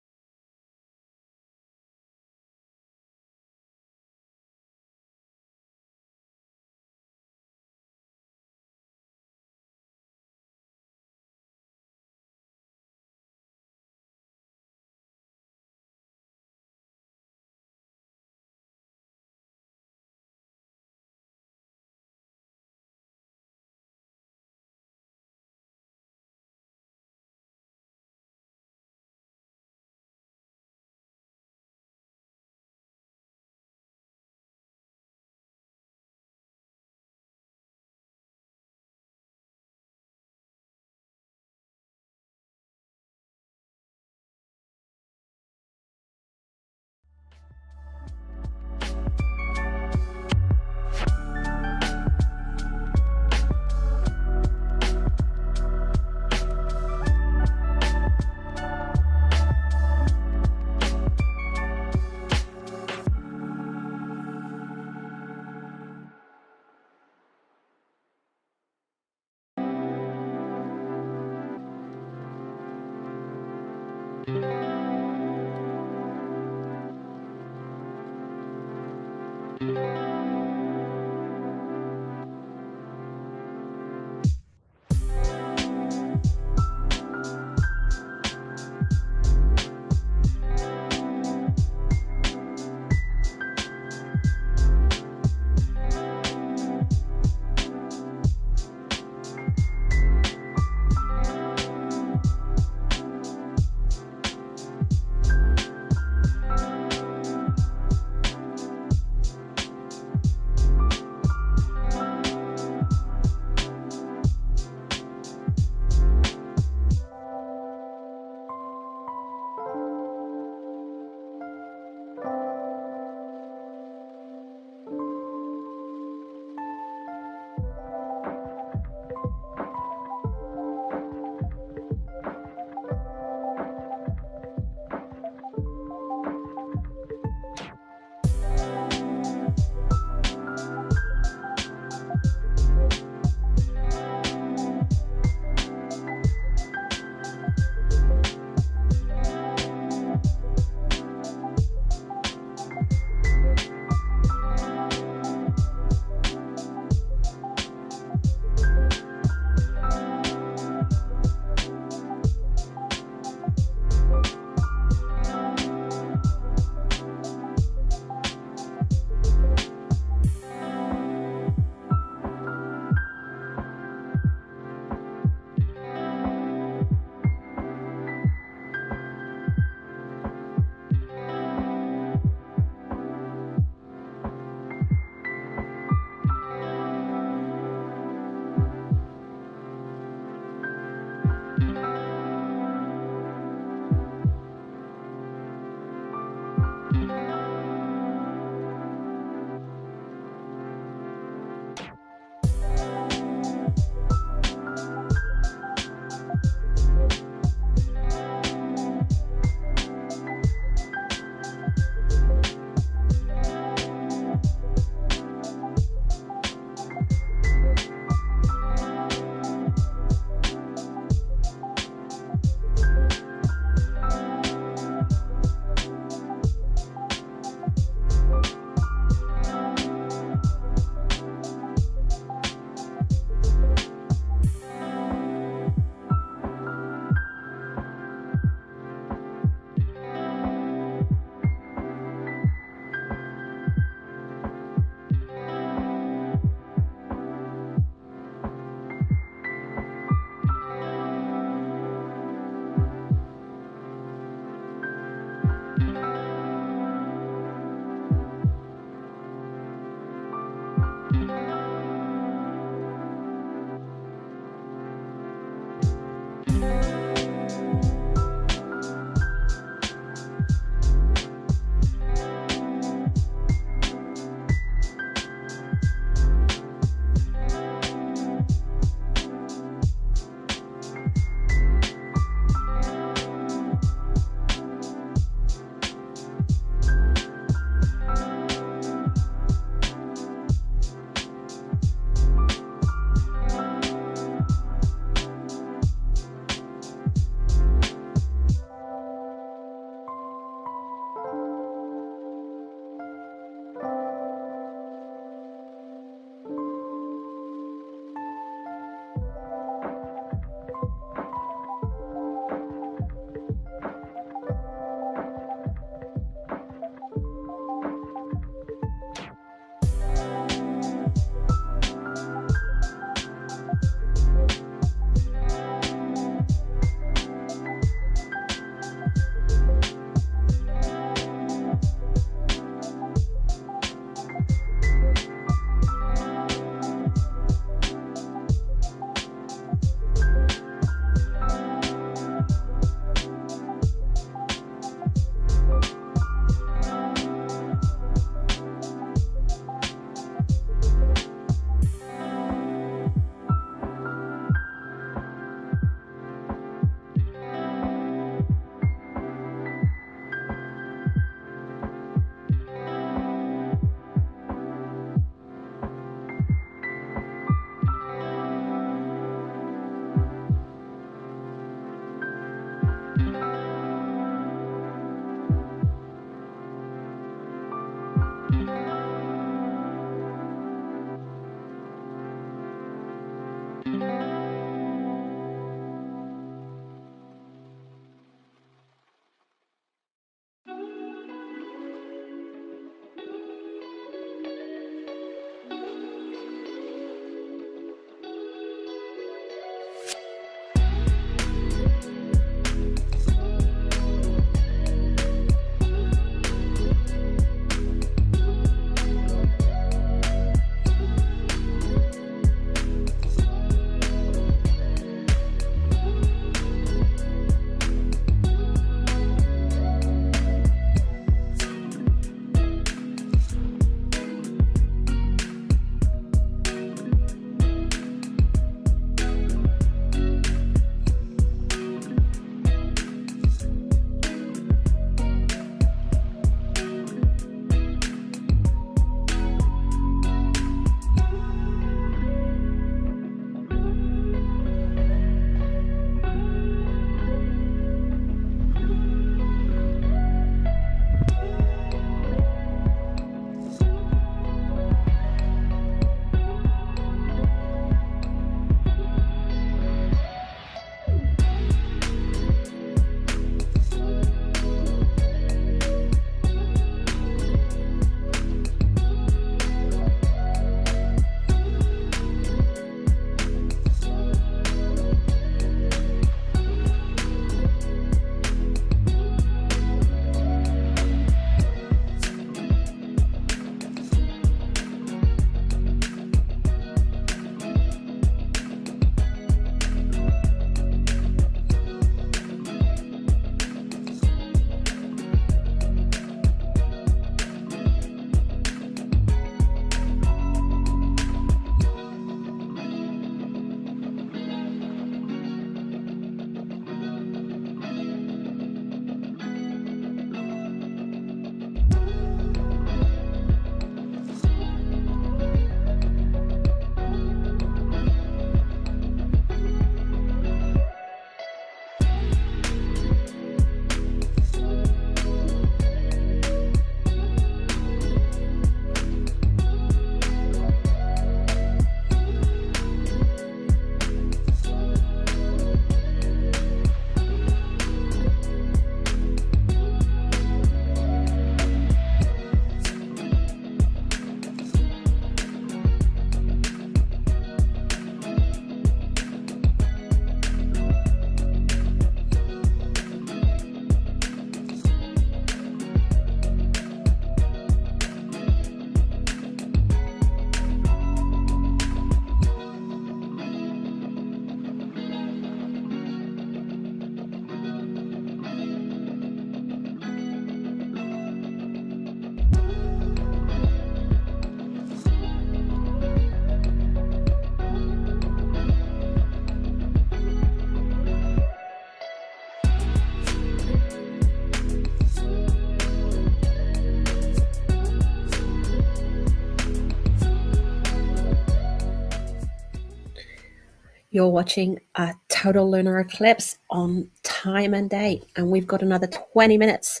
You're watching a total lunar eclipse on time and date, and we've got another 20 minutes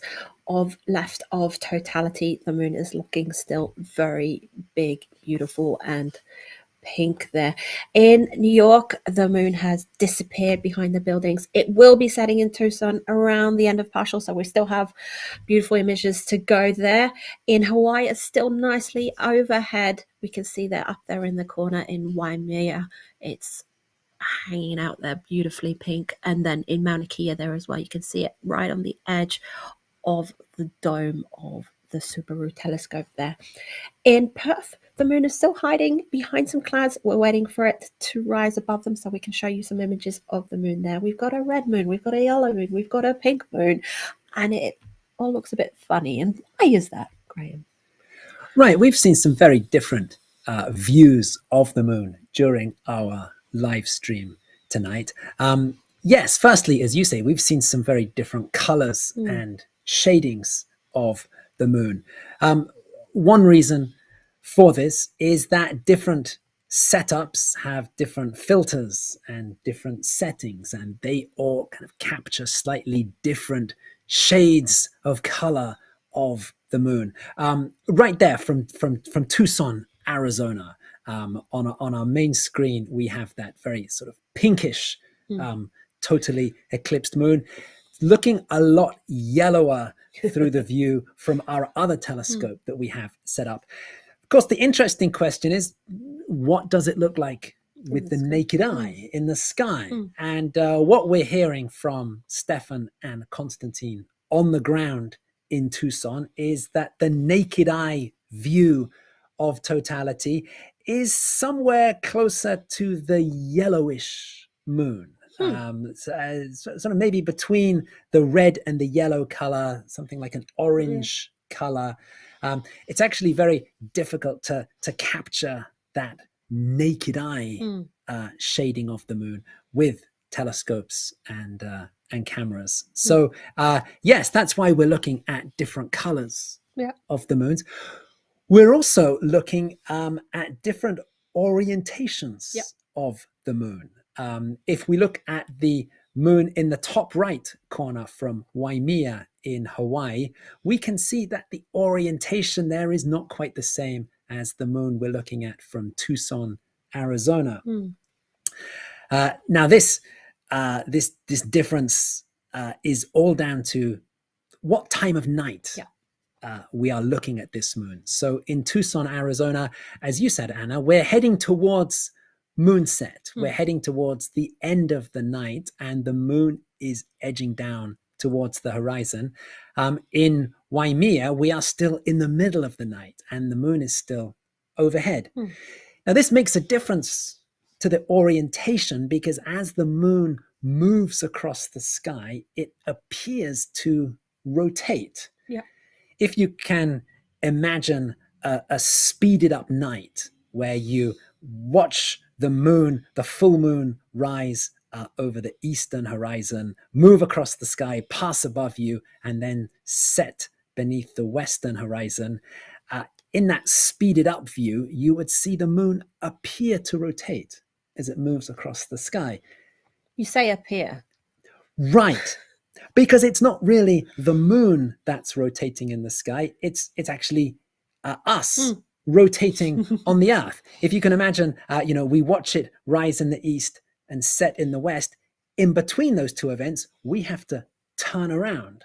left of totality. The moon is looking still very big, beautiful, and pink there. In New York, the moon has disappeared behind the buildings. It will be setting in Tucson around the end of partial, so we still have beautiful images to go there. In Hawaii, it's still nicely overhead. We can see that up there in the corner in Waimea. It's hanging out there beautifully pink, and then in Mauna Kea there as well, you can see it right on the edge of the dome of the Subaru telescope there. In Perth, the moon is still hiding behind some clouds. We're waiting for it to rise above them so we can show you some images of the moon there. We've got a red moon, we've got a yellow moon, we've got a pink moon, and it all looks a bit funny. And why is that, Graham? Right, we've seen some very different views of the moon during our live stream tonight. Yes, firstly, as you say, we've seen some very different colors and shadings of the moon. One reason for this is that different setups have different filters and different settings, and they all kind of capture slightly different shades of color of the moon. Right there from Tucson, Arizona, on our main screen, we have that very sort of pinkish, totally eclipsed moon, looking a lot yellower through the view from our other telescope that we have set up. Of course, the interesting question is, what does it look like with the naked eye in the sky? And what we're hearing from Stefan and Konstantin on the ground in Tucson is that the naked eye view of totality is somewhere closer to the yellowish moon. Sort of maybe between the red and the yellow color, something like an orange color. It's actually very difficult to capture that naked eye shading of the moon with telescopes and cameras. So yes, that's why we're looking at different colors of the moons. We're also looking at different orientations of the moon. If we look at the moon in the top right corner from Waimea in Hawaii, we can see that the orientation there is not quite the same as the moon we're looking at from Tucson, Arizona. Now this difference is all down to what time of night we are looking at this moon. So in Tucson, Arizona, as you said, Anna, we're heading towards moonset. We're heading towards the end of the night, and the moon is edging down towards the horizon. In Waimea, we are still in the middle of the night, and the moon is still overhead. Now, this makes a difference to the orientation, because as the moon moves across the sky, it appears to rotate. If you can imagine a speeded up night where you watch the moon, the full moon, rise over the eastern horizon, move across the sky, pass above you, and then set beneath the western horizon, in that speeded up view, you would see the moon appear to rotate as it moves across the sky. You say appear. Right. Because it's not really the moon that's rotating in the sky. It's actually us rotating on the Earth. If you can imagine, we watch it rise in the east and set in the west. In between those two events, we have to turn around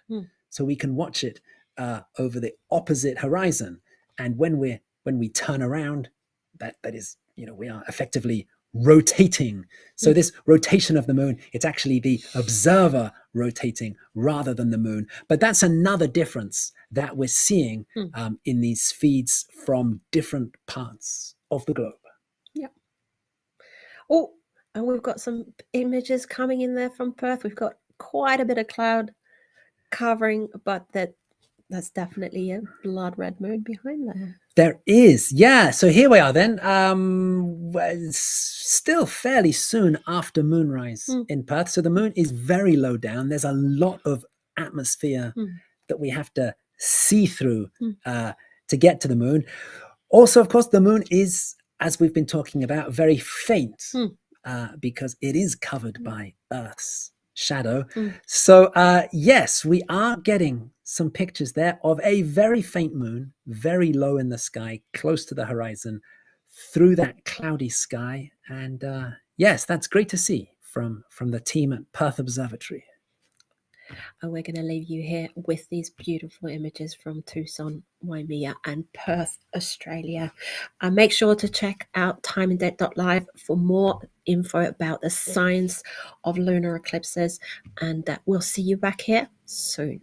so we can watch it over the opposite horizon. And when we turn around, that is, we are effectively rotating. So this rotation of the moon, it's actually the observer rotating rather than the moon. But that's another difference that we're seeing in these feeds from different parts of the globe. Oh, and we've got some images coming in there from Perth. We've got quite a bit of cloud covering, but that's definitely a blood red moon behind there. There is, yeah. So here we are then. Still fairly soon after moonrise in Perth. So the moon is very low down. There's a lot of atmosphere that we have to see through to get to the moon. Also, of course, the moon is, as we've been talking about, very faint. because it is covered by Earth's shadow. Mm. So yes, we are getting some pictures there of a very faint moon, very low in the sky, close to the horizon, through that cloudy sky. And yes, that's great to see from the team at Perth Observatory. And we're going to leave you here with these beautiful images from Tucson, Waimea, and Perth, Australia. Make sure to check out timeanddate.live for more info about the science of lunar eclipses, and we'll see you back here soon.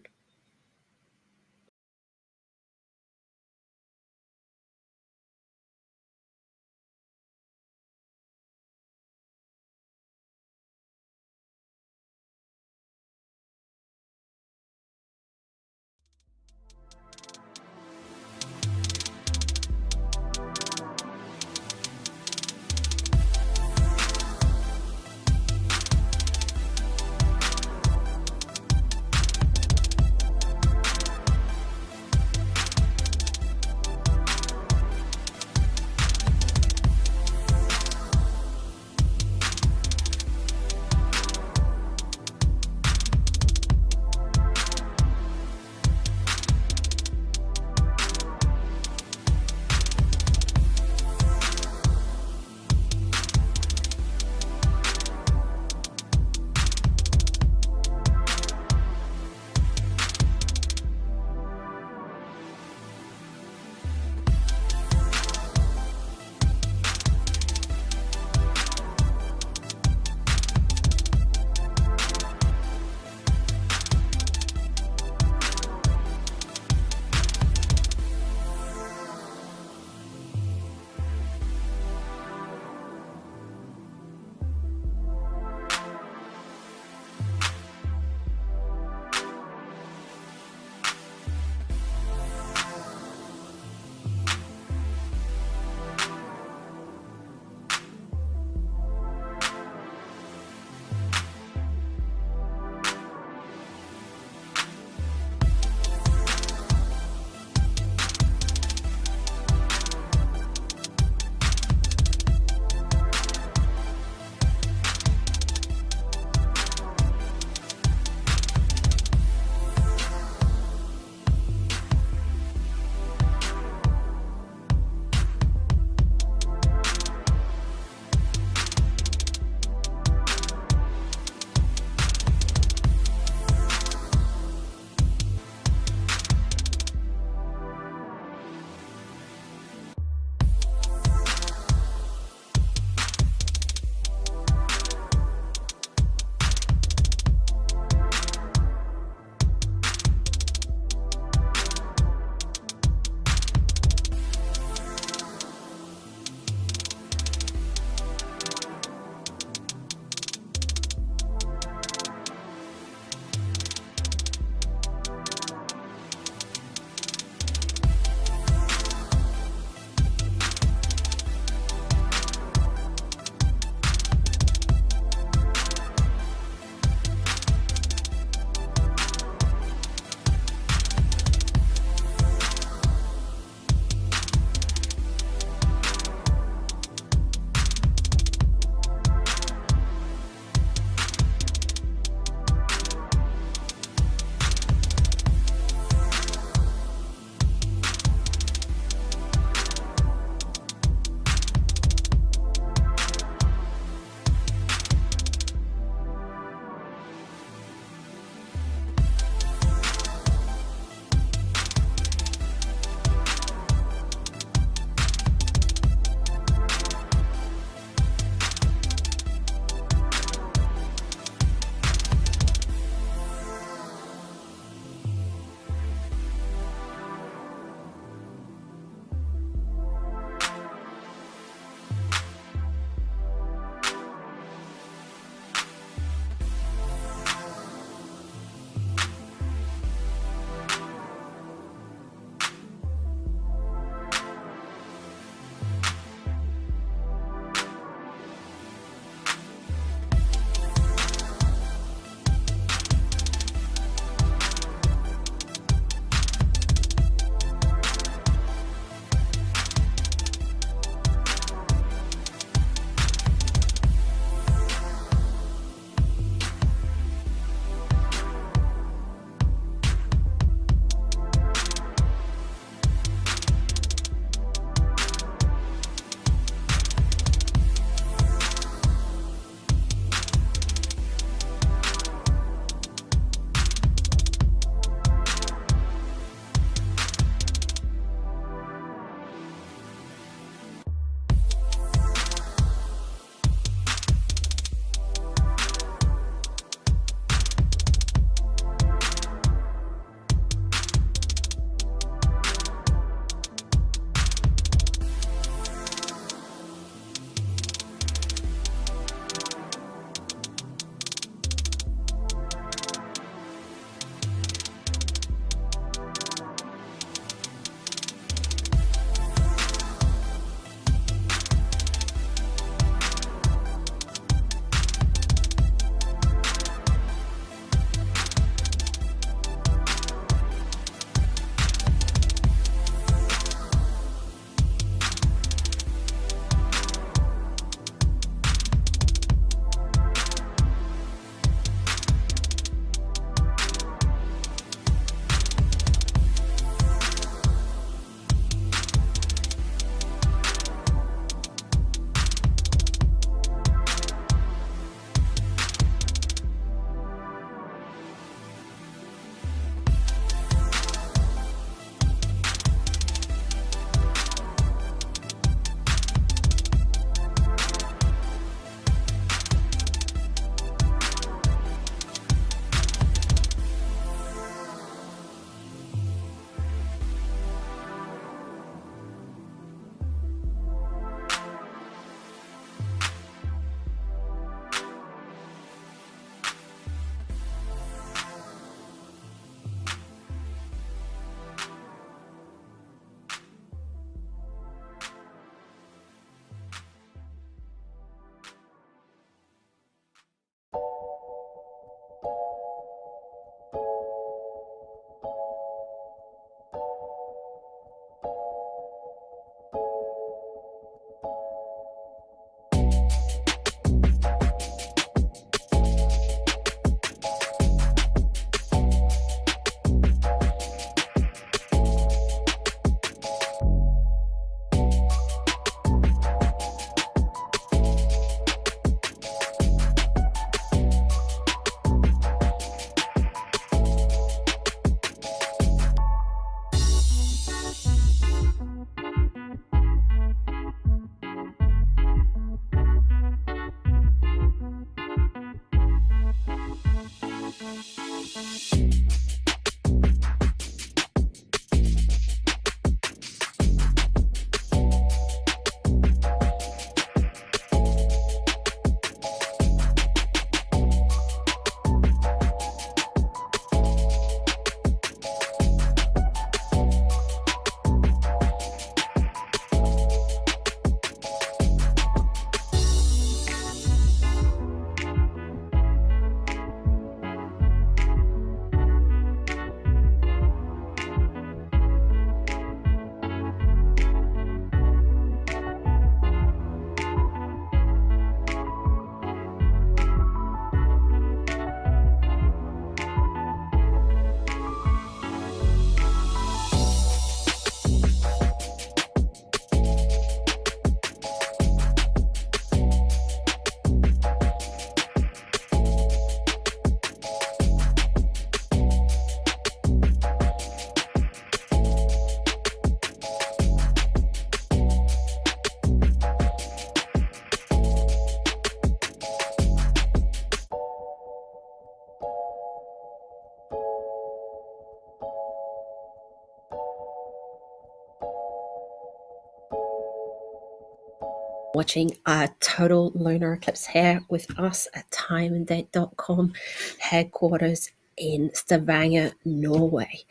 watching a total lunar eclipse here with us at timeanddate.com headquarters in Stavanger, Norway.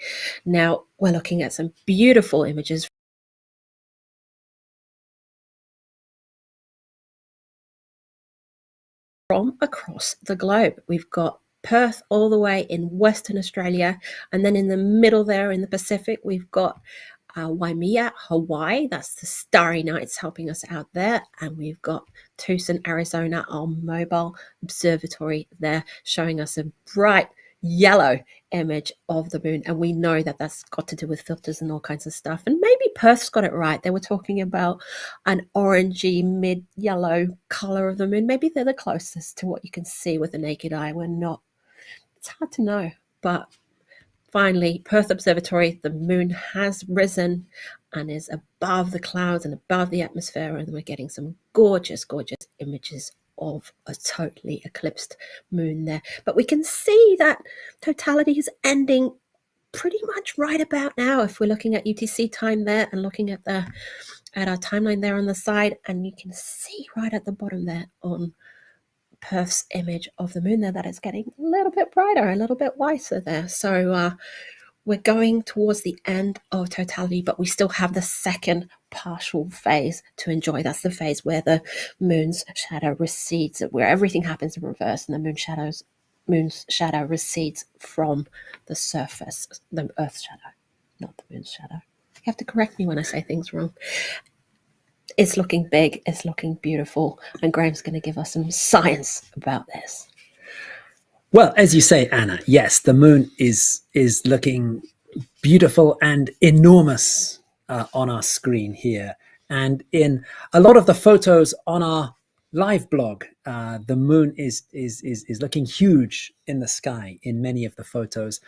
Now we're looking at some beautiful images from across the globe. We've got Perth all the way in Western Australia, and then in the middle there in the Pacific we've got Waimea, Hawaii. That's the Starry Nights helping us out there. And we've got Tucson, Arizona, our mobile observatory there, showing us a bright yellow image of the moon. And we know that that's got to do with filters and all kinds of stuff. And maybe Perth's got it right. They were talking about an orangey mid-yellow color of the moon. Maybe they're the closest to what you can see with the naked eye. We're not. It's hard to know, but finally, Perth Observatory, the moon has risen and is above the clouds and above the atmosphere, and we're getting some gorgeous, gorgeous images of a totally eclipsed moon there. But we can see that totality is ending pretty much right about now if we're looking at UTC time there and looking at our timeline there on the side, and you can see right at the bottom there on Perth's image of the moon there that it's getting a little bit brighter, a little bit whiter there. So we're going towards the end of totality, but we still have the second partial phase to enjoy. That's the phase where the moon's shadow recedes, where everything happens in reverse, and the moon's shadow recedes from the surface, the Earth's shadow, not the moon's shadow. You have to correct me when I say things wrong. It's looking big, it's looking beautiful, and Graham's going to give us some science about this. Well, as you say, Anna, yes, the moon is looking beautiful and enormous on our screen here. And in a lot of the photos on our live blog, the moon is looking huge in the sky in many of the photos.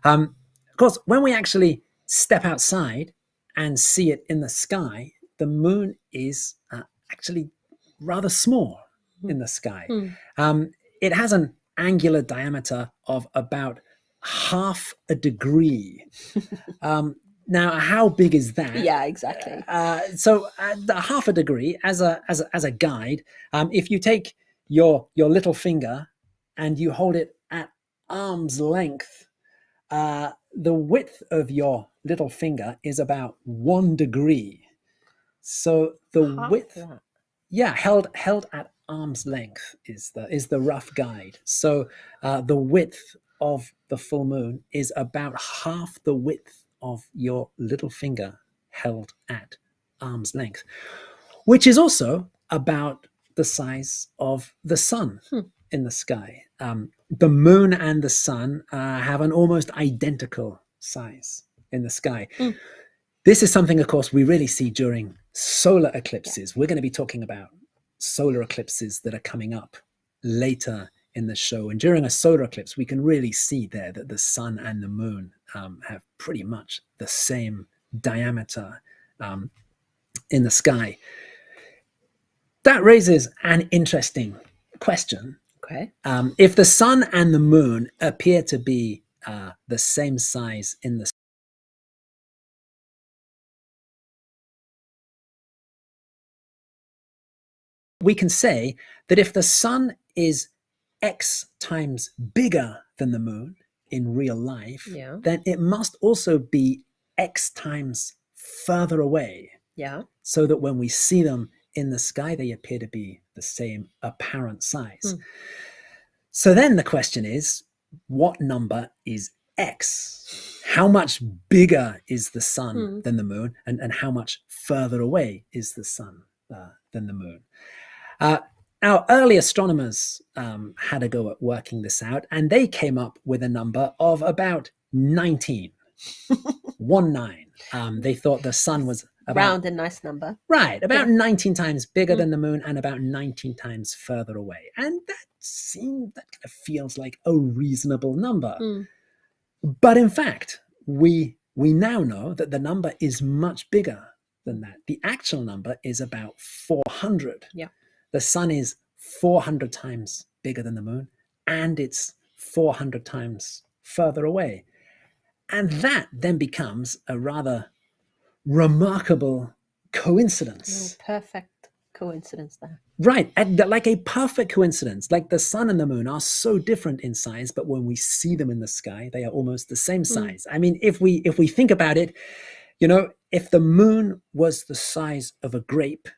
Of course, when we actually step outside and see it in the sky, the moon is actually rather small in the sky. It has an angular diameter of about half a degree. Now, how big is that? Yeah, exactly. So the half a degree as a guide, if you take your little finger and you hold it at arm's length, the width of your little finger is about 1 degree. So the width, held at arm's length is the rough guide. So the width of the full moon is about half the width of your little finger held at arm's length, which is also about the size of the sun in the sky. The moon and the sun have an almost identical size in the sky. This is something, of course, we really see during solar eclipses. We're going to be talking about solar eclipses that are coming up later in the show. And during a solar eclipse, we can really see there that the sun and the moon have pretty much the same diameter in the sky. That raises an interesting question. Okay. If the sun and the moon appear to be the same size in the we can say that if the sun is X times bigger than the moon in real life, then it must also be X times further away. Yeah. So that when we see them in the sky, they appear to be the same apparent size. So then the question is, what number is X? How much bigger is the sun than the moon, and how much further away is the sun than the moon? Our early astronomers had a go at working this out, and they came up with a number of about 19. 19. They thought the sun was about, round and nice number. Right, about 19 times bigger than the moon and about 19 times further away. And that kind of feels like a reasonable number. But in fact, we now know that the number is much bigger than that. The actual number is about 400. Yeah. The sun is 400 times bigger than the moon, and it's 400 times further away. And that then becomes a rather remarkable coincidence. Perfect coincidence there. Right, like a perfect coincidence. Like the sun and the moon are so different in size, but when we see them in the sky, they are almost the same size. I mean, if we think about it, you know, if the moon was the size of a grape,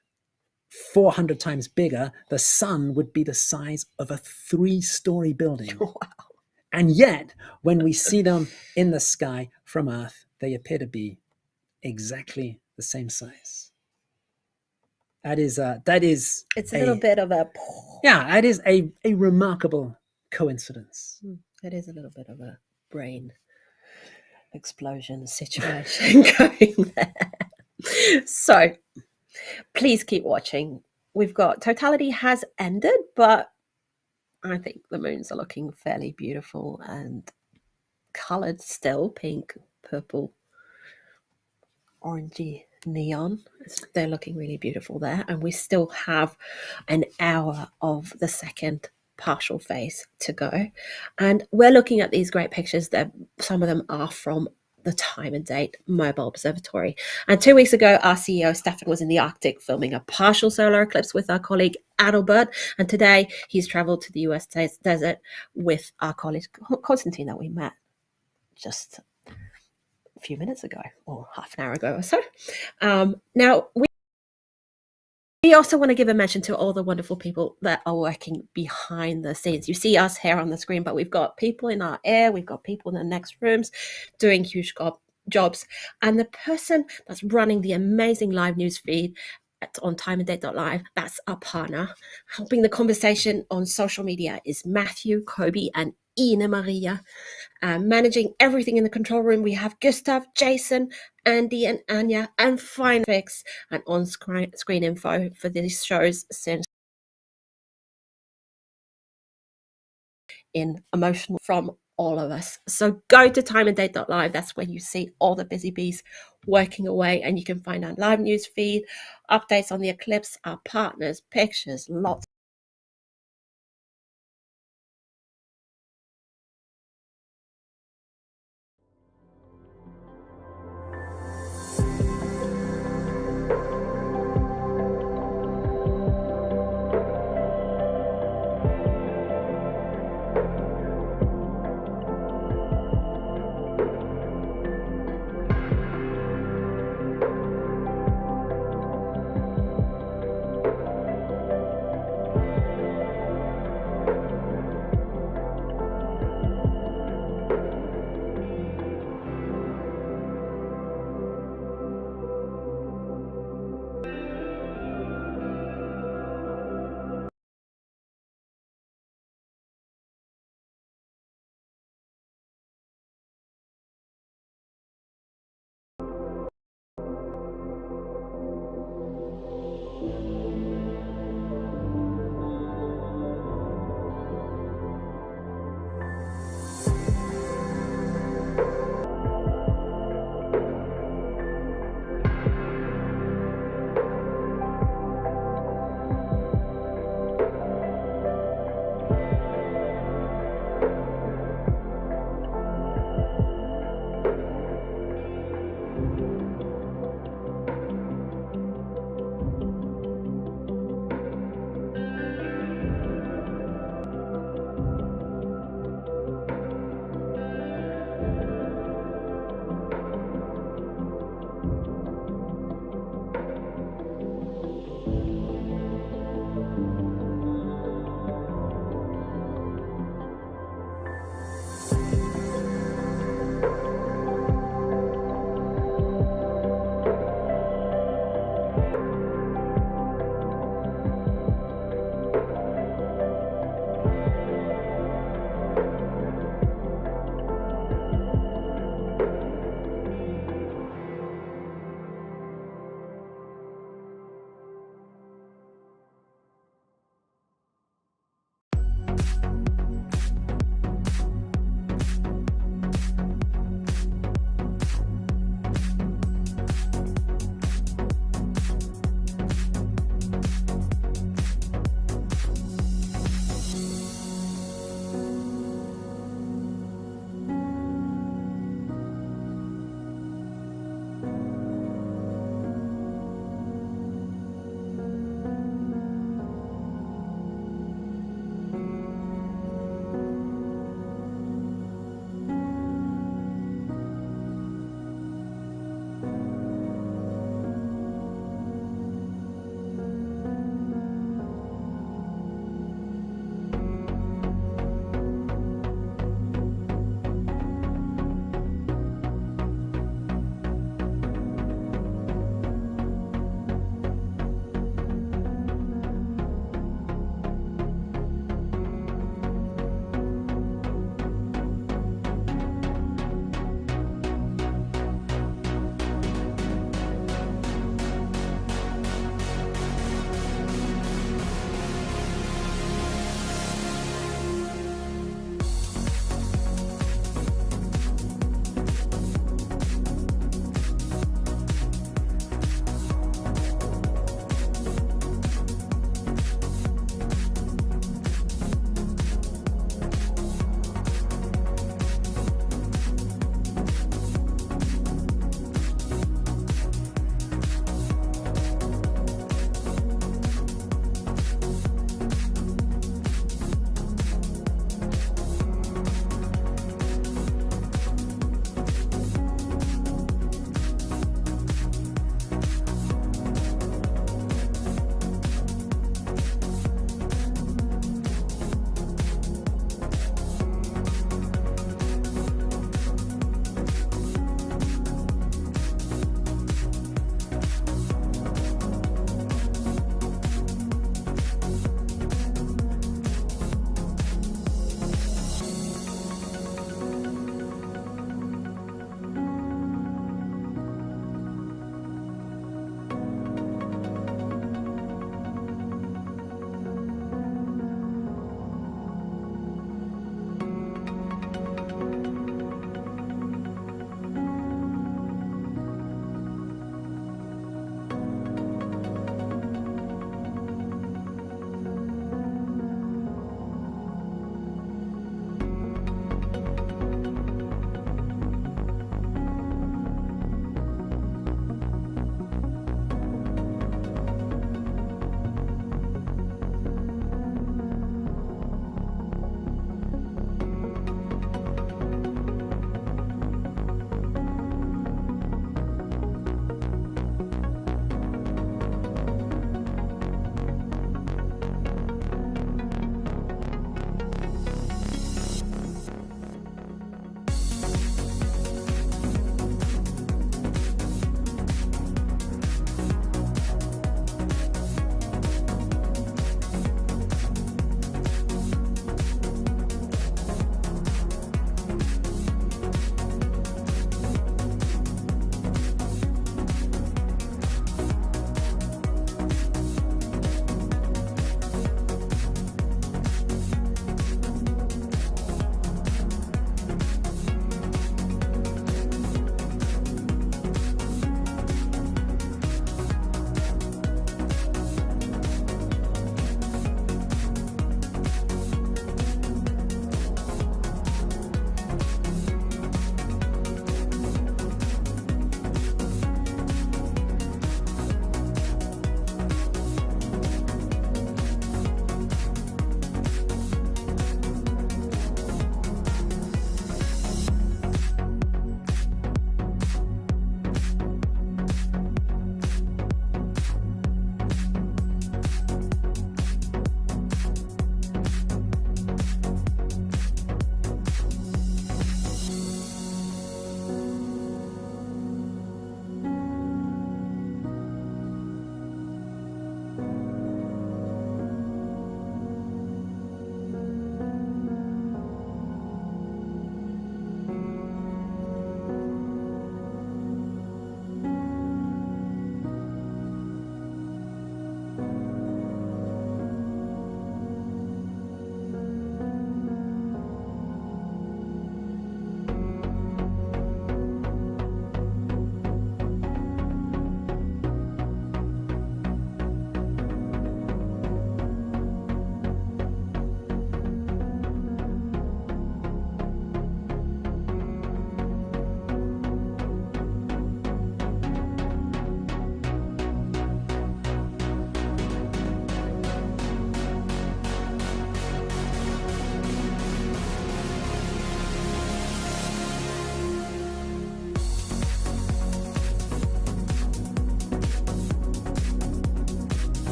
400 times bigger, the sun would be the size of a 3-story building. Wow. And yet, when we see them in the sky from Earth, they appear to be exactly the same size. That is It's a little bit of a that is a remarkable coincidence. It is a little bit of a brain explosion situation going there. So please keep watching. We've got totality has ended, but I think the moons are looking fairly beautiful and coloured still, pink, purple, orangey, neon. They're looking really beautiful there. And we still have an hour of the second partial phase to go. And we're looking at these great pictures that some of them are from the Time and Date Mobile Observatory. And 2 weeks ago, our CEO, Stefan, was in the Arctic filming a partial solar eclipse with our colleague Adalbert. And today he's traveled to the US desert with our colleague Konstantin that we met just a few minutes ago or half an hour ago or so. Now, we also want to give a mention to all the wonderful people that are working behind the scenes. You see us here on the screen, but we've got people in our air, we've got people in the next rooms doing huge jobs. And the person that's running the amazing live news feed on timeanddate.live, that's our partner. Helping the conversation on social media is Matthew, Kobe, and Ina Maria. Managing everything in the control room, we have Gustav, Jason, Andy, and Anya, and Fix and on-screen info for these shows since in emotional from all of us. So go to timeanddate.live. That's where you see all the busy bees working away, and you can find our live news feed, updates on the eclipse, our partners, pictures, lots.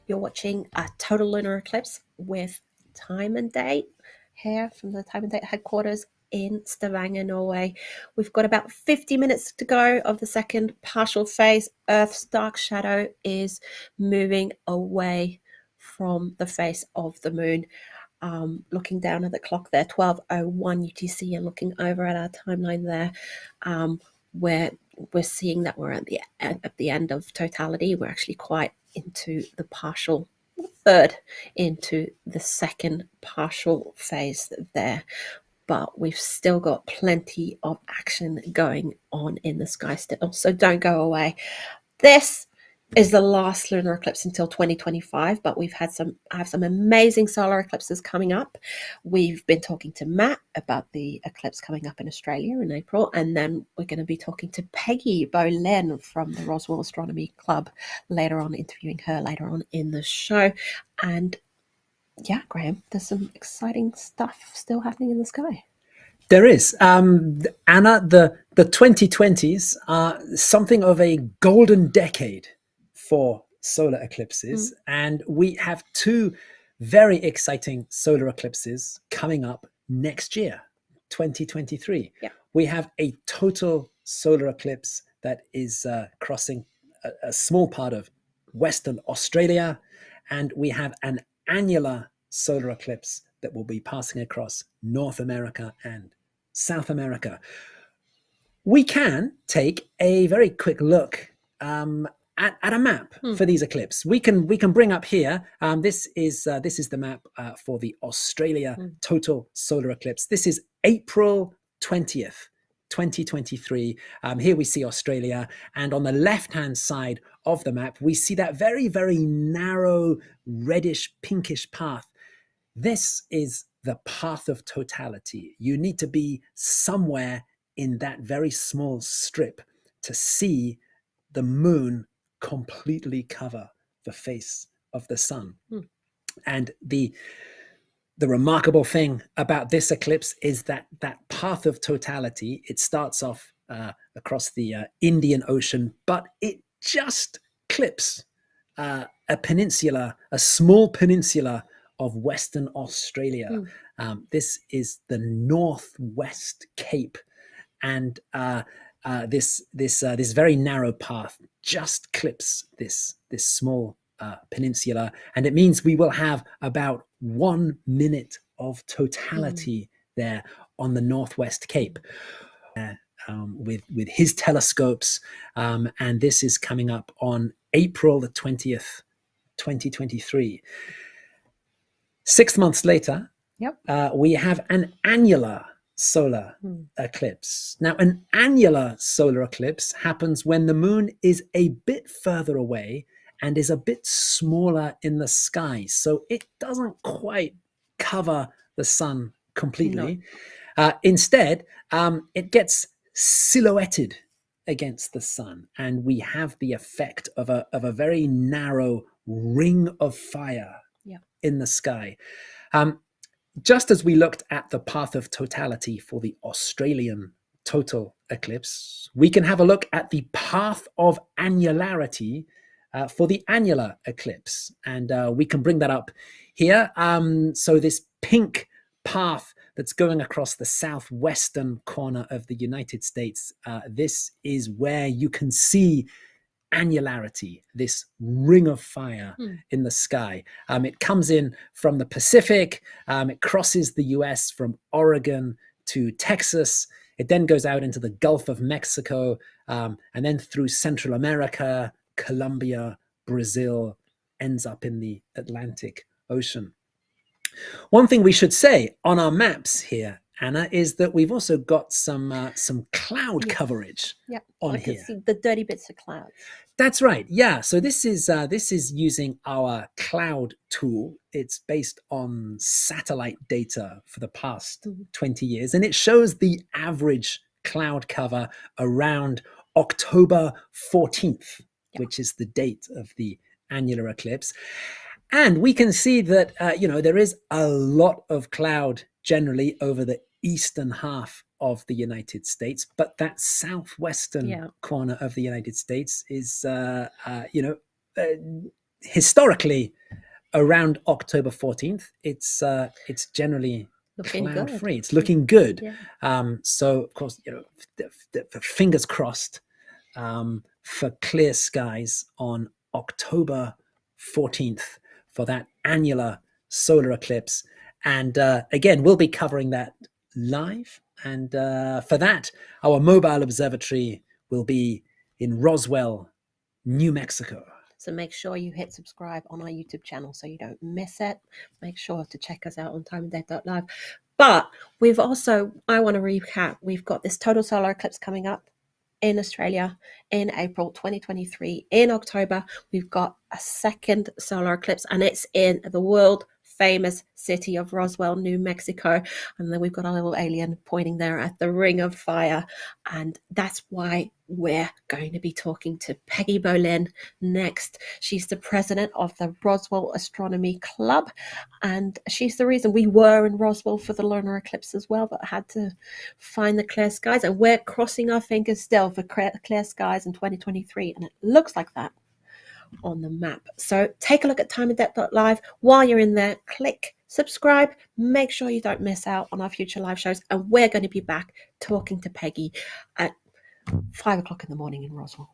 You're watching a total lunar eclipse with time and date here from the time and date headquarters in Stavanger, Norway. We've got about 50 minutes to go of the second partial phase. Earth's dark shadow is moving away from the face of the moon. Looking down at the clock there, 12:01 UTC, and looking over at our timeline there, where we're seeing that we're at the end of totality. We're actually quite into the partial third into the second partial phase there. But we've still got plenty of action going on in the sky still. So don't go away. This is the last lunar eclipse until 2025, but I have some amazing solar eclipses coming up. We've been talking to Matt about the eclipse coming up in Australia in April, and then we're going to be talking to Peggy Bolen from the Roswell Astronomy Club later on, interviewing her later on in the show. And yeah, Graham, there's some exciting stuff still happening in the sky. There is. Anna, the 2020s are something of a golden decade for solar eclipses. And we have two very exciting solar eclipses coming up next year, 2023. Yeah. We have a total solar eclipse that is crossing a small part of Western Australia. And we have an annular solar eclipse that will be passing across North America and South America. We can take a very quick look at a map for these eclipses. We can bring up here. This is the map for the Australia total solar eclipse. This is April 20th, 2023. Here we see Australia, and on the left-hand side of the map, we see that very, very narrow reddish pinkish path. This is the path of totality. You need to be somewhere in that very small strip to see the moon completely cover the face of the sun. And the remarkable thing about this eclipse is that path of totality, it starts off across the Indian Ocean, but it just clips a small peninsula of Western Australia. This is the Northwest Cape, and this very narrow path just clips this small peninsula, and it means we will have about 1 minute of totality there on the Northwest Cape. With his telescopes, and this is coming up on April the 20th, 2023. 6 months later, we have an annular solar eclipse. Now, an annular solar eclipse happens when the moon is a bit further away and is a bit smaller in the sky. So it doesn't quite cover the sun completely. No. Instead, it gets silhouetted against the sun, and we have the effect of a very narrow ring of fire in the sky. Just as we looked at the path of totality for the Australian total eclipse, we can have a look at the path of annularity for the annular eclipse. And we can bring that up here. So this pink path that's going across the southwestern corner of the United States, this is where you can see annularity, this ring of fire in the sky. It comes in from the Pacific, it crosses the US from Oregon to Texas, it then goes out into the Gulf of Mexico, and then through Central America, Colombia, Brazil, ends up in the Atlantic Ocean. One thing we should say on our maps here, Anna, is that we've also got some cloud coverage on here. See the dirty bits of clouds. That's right. Yeah. So this is using our cloud tool. It's based on satellite data for the past 20 years, and it shows the average cloud cover around October 14th, which is the date of the annular eclipse. And we can see that, there is a lot of cloud generally over the eastern half of the United States, but that southwestern corner of the United States is, historically, around October 14th, it's generally Looking cloud good. free. It's looking good. Yeah. So of course, the fingers crossed for clear skies on October 14th for that annular solar eclipse. And again, we'll be covering that live. And for that, our mobile observatory will be in Roswell, New Mexico. So make sure you hit subscribe on our YouTube channel so you don't miss it. Make sure to check us out on timeanddeath.live. But we've also, I want to recap, we've got this total solar eclipse coming up in Australia in April 2023. In October, we've got a second solar eclipse, and it's in the world famous city of Roswell, New Mexico. And then we've got a little alien pointing there at the Ring of Fire. And that's why we're going to be talking to Peggy Bolin next. She's the president of the Roswell Astronomy Club, and she's the reason we were in Roswell for the lunar eclipse as well, but had to find the clear skies. And we're crossing our fingers still for clear skies in 2023, and it looks like that on the map. So take a look at timeanddeath.live. While you're in there, click subscribe. Make sure you don't miss out on our future live shows, and we're going to be back talking to Peggy at 5 o'clock in the morning in Roswell.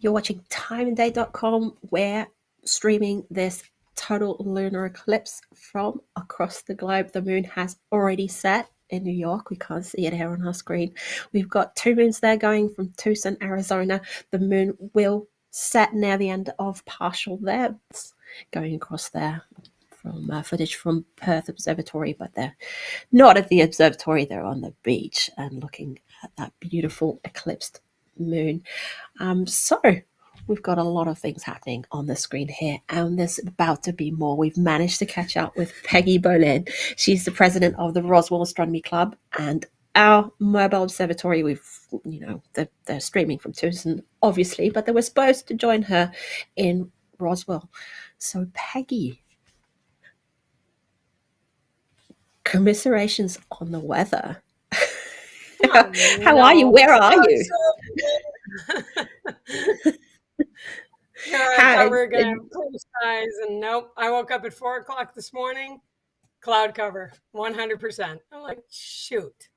You're watching timeanddate.com. We're streaming this total lunar eclipse from across the globe. The moon has already set in New York. We can't see it here on our screen. We've got two moons there going from Tucson, Arizona. The moon will set near the end of partial there. It's going across there from footage from Perth Observatory, but they're not at the observatory. They're on the beach and looking at that beautiful eclipsed moon. So we've got a lot of things happening on the screen here, and there's about to be more. We've managed to catch up with Peggy Boleyn. She's the president of the Roswell Astronomy Club, and our mobile observatory. They're streaming from Tucson, obviously, but they were supposed to join her in Roswell. So Peggy, commiserations on the weather. How are you? Where are you? I thought we were going to have blue skies, and nope. I woke up at 4:00 this morning, cloud cover, 100%. I'm like, shoot.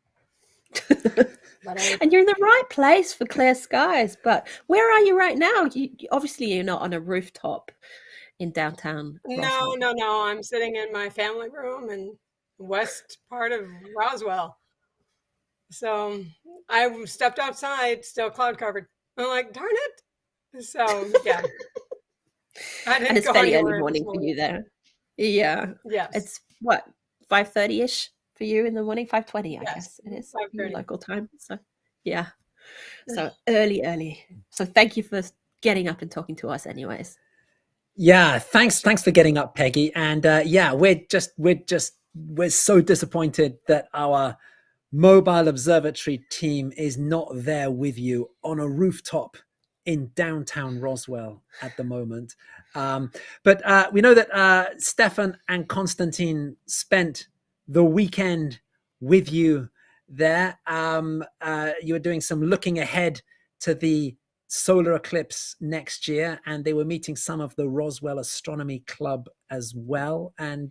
And you're in the right place for clear skies. But where are you right now? Obviously, you're not on a rooftop in downtown Roswell. No. I'm sitting in my family room in west part of Roswell. So I stepped outside, still cloud covered. I'm like, darn it. So yeah. And it's fairly early morning for you there. Yeah. Yes. It's what, 5:30ish for you in the morning? 5:20, I guess it is. 5:30. Local time. So yeah. So early. So thank you for getting up and talking to us anyways. Yeah, thanks for getting up, Peggy. And we're so disappointed that our mobile observatory team is not there with you on a rooftop in downtown Roswell at the moment. But we know that Stefan and Konstantin spent the weekend with you there. You were doing some looking ahead to the solar eclipse next year, and they were meeting some of the Roswell Astronomy Club as well. And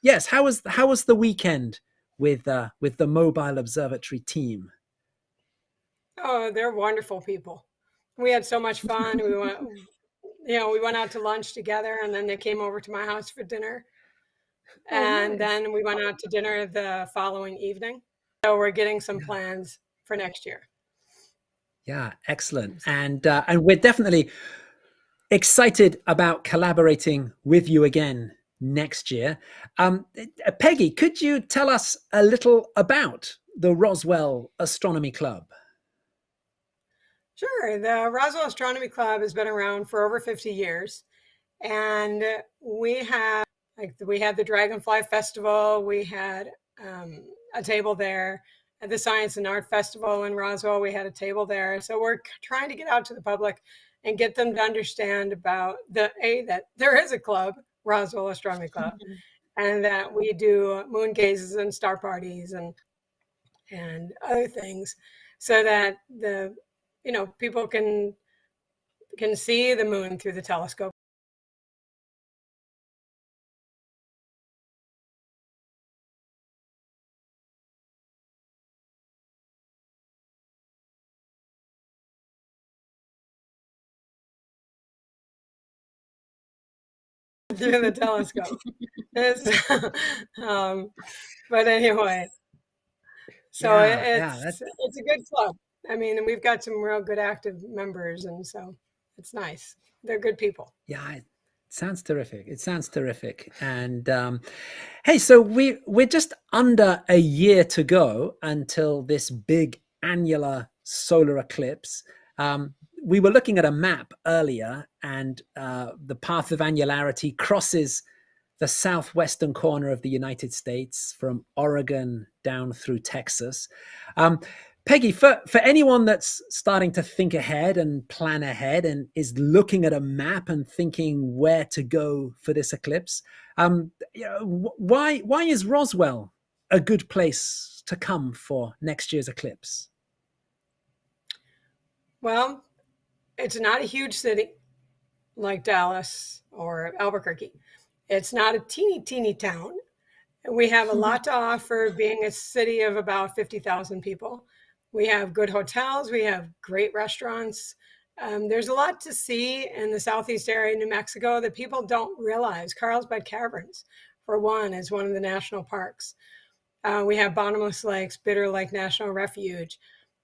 yes, how was the weekend with the mobile observatory team? Oh, they're wonderful people. We had so much fun. We went out to lunch together, and then they came over to my house for dinner. And then we went out to dinner the following evening. So we're getting some plans for next year. Yeah, excellent. And we're definitely excited about collaborating with you again next year. Peggy, could you tell us a little about the Roswell Astronomy Club? Sure. The Roswell Astronomy Club has been around for over 50 years. And we had the Dragonfly Festival. We had a table there. At the Science and Art Festival in Roswell, we had a table there. So we're trying to get out to the public and get them to understand about that there is a club, Roswell Astronomy Club, and that we do moon gazes and star parties and other things, so that people can see the moon through the telescope. Through the telescope. But anyway, so it's a good club. I mean, and we've got some real good active members, and so it's nice. They're good people. Yeah, it sounds terrific. And hey, so we're just under a year to go until this big annular solar eclipse. We were looking at a map earlier, and the path of annularity crosses the southwestern corner of the United States from Oregon down through Texas. Peggy, for anyone that's starting to think ahead and plan ahead and is looking at a map and thinking where to go for this eclipse, why is Roswell a good place to come for next year's eclipse? Well, it's not a huge city like Dallas or Albuquerque. It's not a teeny town. We have a lot to offer, being a city of about 50,000 people. We have good hotels. We have great restaurants. There's a lot to see in the southeast area of New Mexico that people don't realize. Carlsbad Caverns, for one, is one of the national parks. We have Bottomless Lakes, Bitter Lake National Refuge.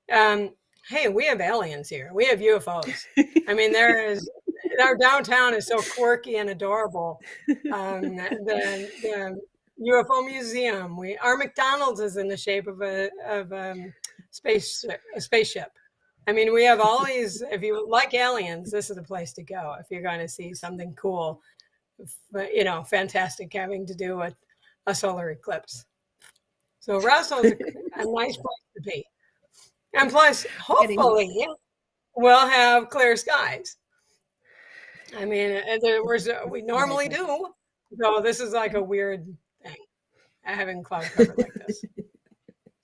Hey, we have aliens here. We have UFOs. I mean, our downtown is so quirky and adorable. The UFO museum. Our McDonald's is in the shape of a spaceship. I mean, we have all these. If you like aliens, this is the place to go if you're going to see something cool, but fantastic, having to do with a solar eclipse. So Roswell is a nice place to be, and plus, hopefully, we'll have clear skies. I mean, we normally do. So this is like a weird thing, having cloud cover like this.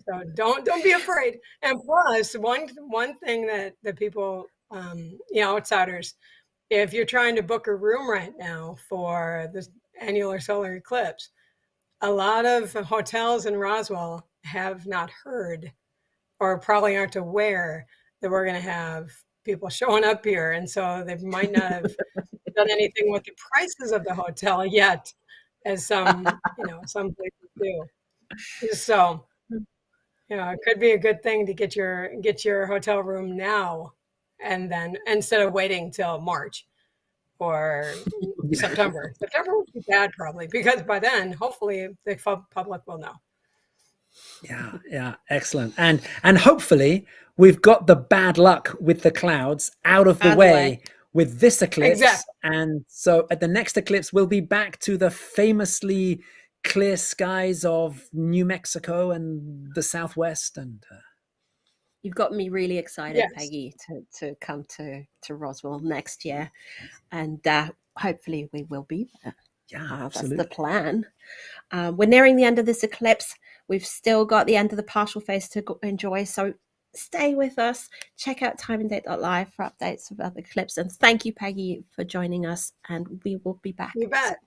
So don't be afraid. And plus, one thing that people, outsiders, if you're trying to book a room right now for the annular solar eclipse, a lot of hotels in Roswell have not heard, or probably aren't aware, that we're going to have people showing up here, and so they might not have done anything with the prices of the hotel yet, as some places do. So, it could be a good thing to get your hotel room now, and then instead of waiting till March or September. September would be bad probably, because by then, hopefully, the public will know. Yeah, excellent. And hopefully we've got the bad luck with the clouds out of the way with this eclipse. Exactly. And so at the next eclipse, we'll be back to the famously clear skies of New Mexico and the Southwest. And you've got me really excited, Yes. Peggy, to come to Roswell next year, and hopefully we will be there. Yeah, That's absolutely. the plan. We're nearing the end of this eclipse. We've still got the end of the partial phase to enjoy, so stay with us. Check out timeanddate.live for updates of other eclipses. And thank you, Peggy, for joining us, and we will be back. You bet.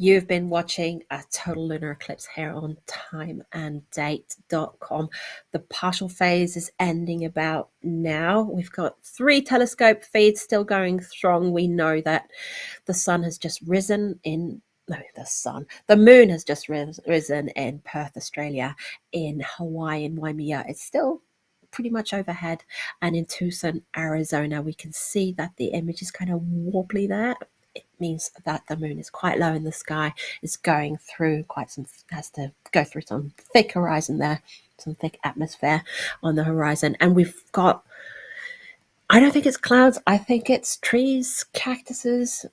You've been watching a total lunar eclipse here on timeanddate.com. The partial phase is ending about now. We've got 3 telescope feeds still going strong. We know that the sun has just risen in the moon has just risen in Perth, Australia, in Hawaii, in Waimea. It's still pretty much overhead, and in Tucson, Arizona, we can see that the image is kind of wobbly there. It means that the moon is quite low in the sky. It's going through has to go through some thick horizon there, some thick atmosphere on the horizon. And we've got, I don't think it's clouds. I think it's trees, cactuses.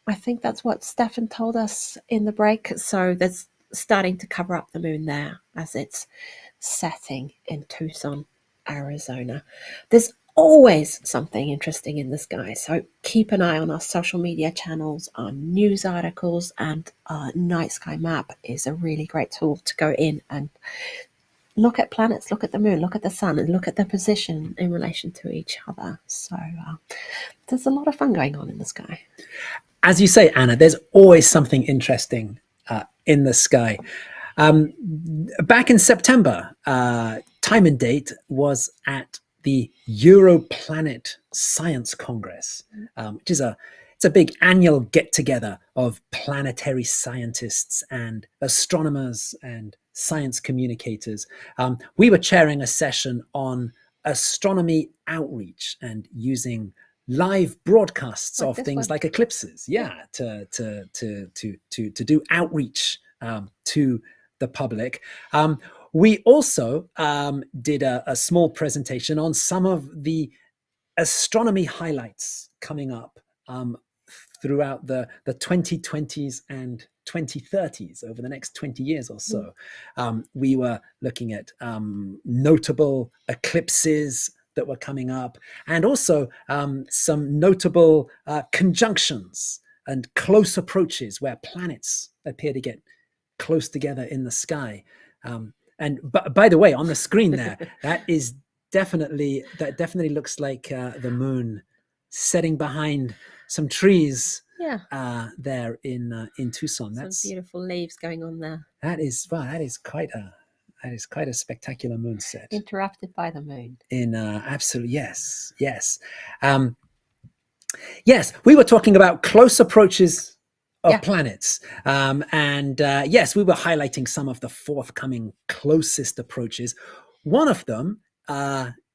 I think that's what Stefan told us in the break. So that's starting to cover up the moon there as it's setting in Tucson, Arizona. There's always something interesting in the sky, so keep an eye on our social media channels, our news articles, and our night sky map is a really great tool to go in and look at planets, look at the moon, look at the sun, and look at their position in relation to each other. So there's a lot of fun going on in the sky. As you say, Anna, there's always something interesting in the sky. Back in September, Time and Date was at the Europlanet Science Congress, which is it's a big annual get-together of planetary scientists and astronomers and science communicators. We were chairing a session on astronomy outreach and using live broadcasts of things like eclipses, to do outreach to the public. We also did a small presentation on some of the astronomy highlights coming up throughout the 2020s and 2030s, over the next 20 years or so. We were looking at notable eclipses that were coming up, and also some notable conjunctions and close approaches where planets appear to get close together in the sky. And by the way, on the screen there, that definitely looks like the moon setting behind some trees. There in Tucson. That's some beautiful leaves going on there. That is quite a spectacular moon set. Interrupted by the moon. Absolutely, yes. Yes, we were talking about close approaches of planets. Yes, we were highlighting some of the forthcoming closest approaches. One of them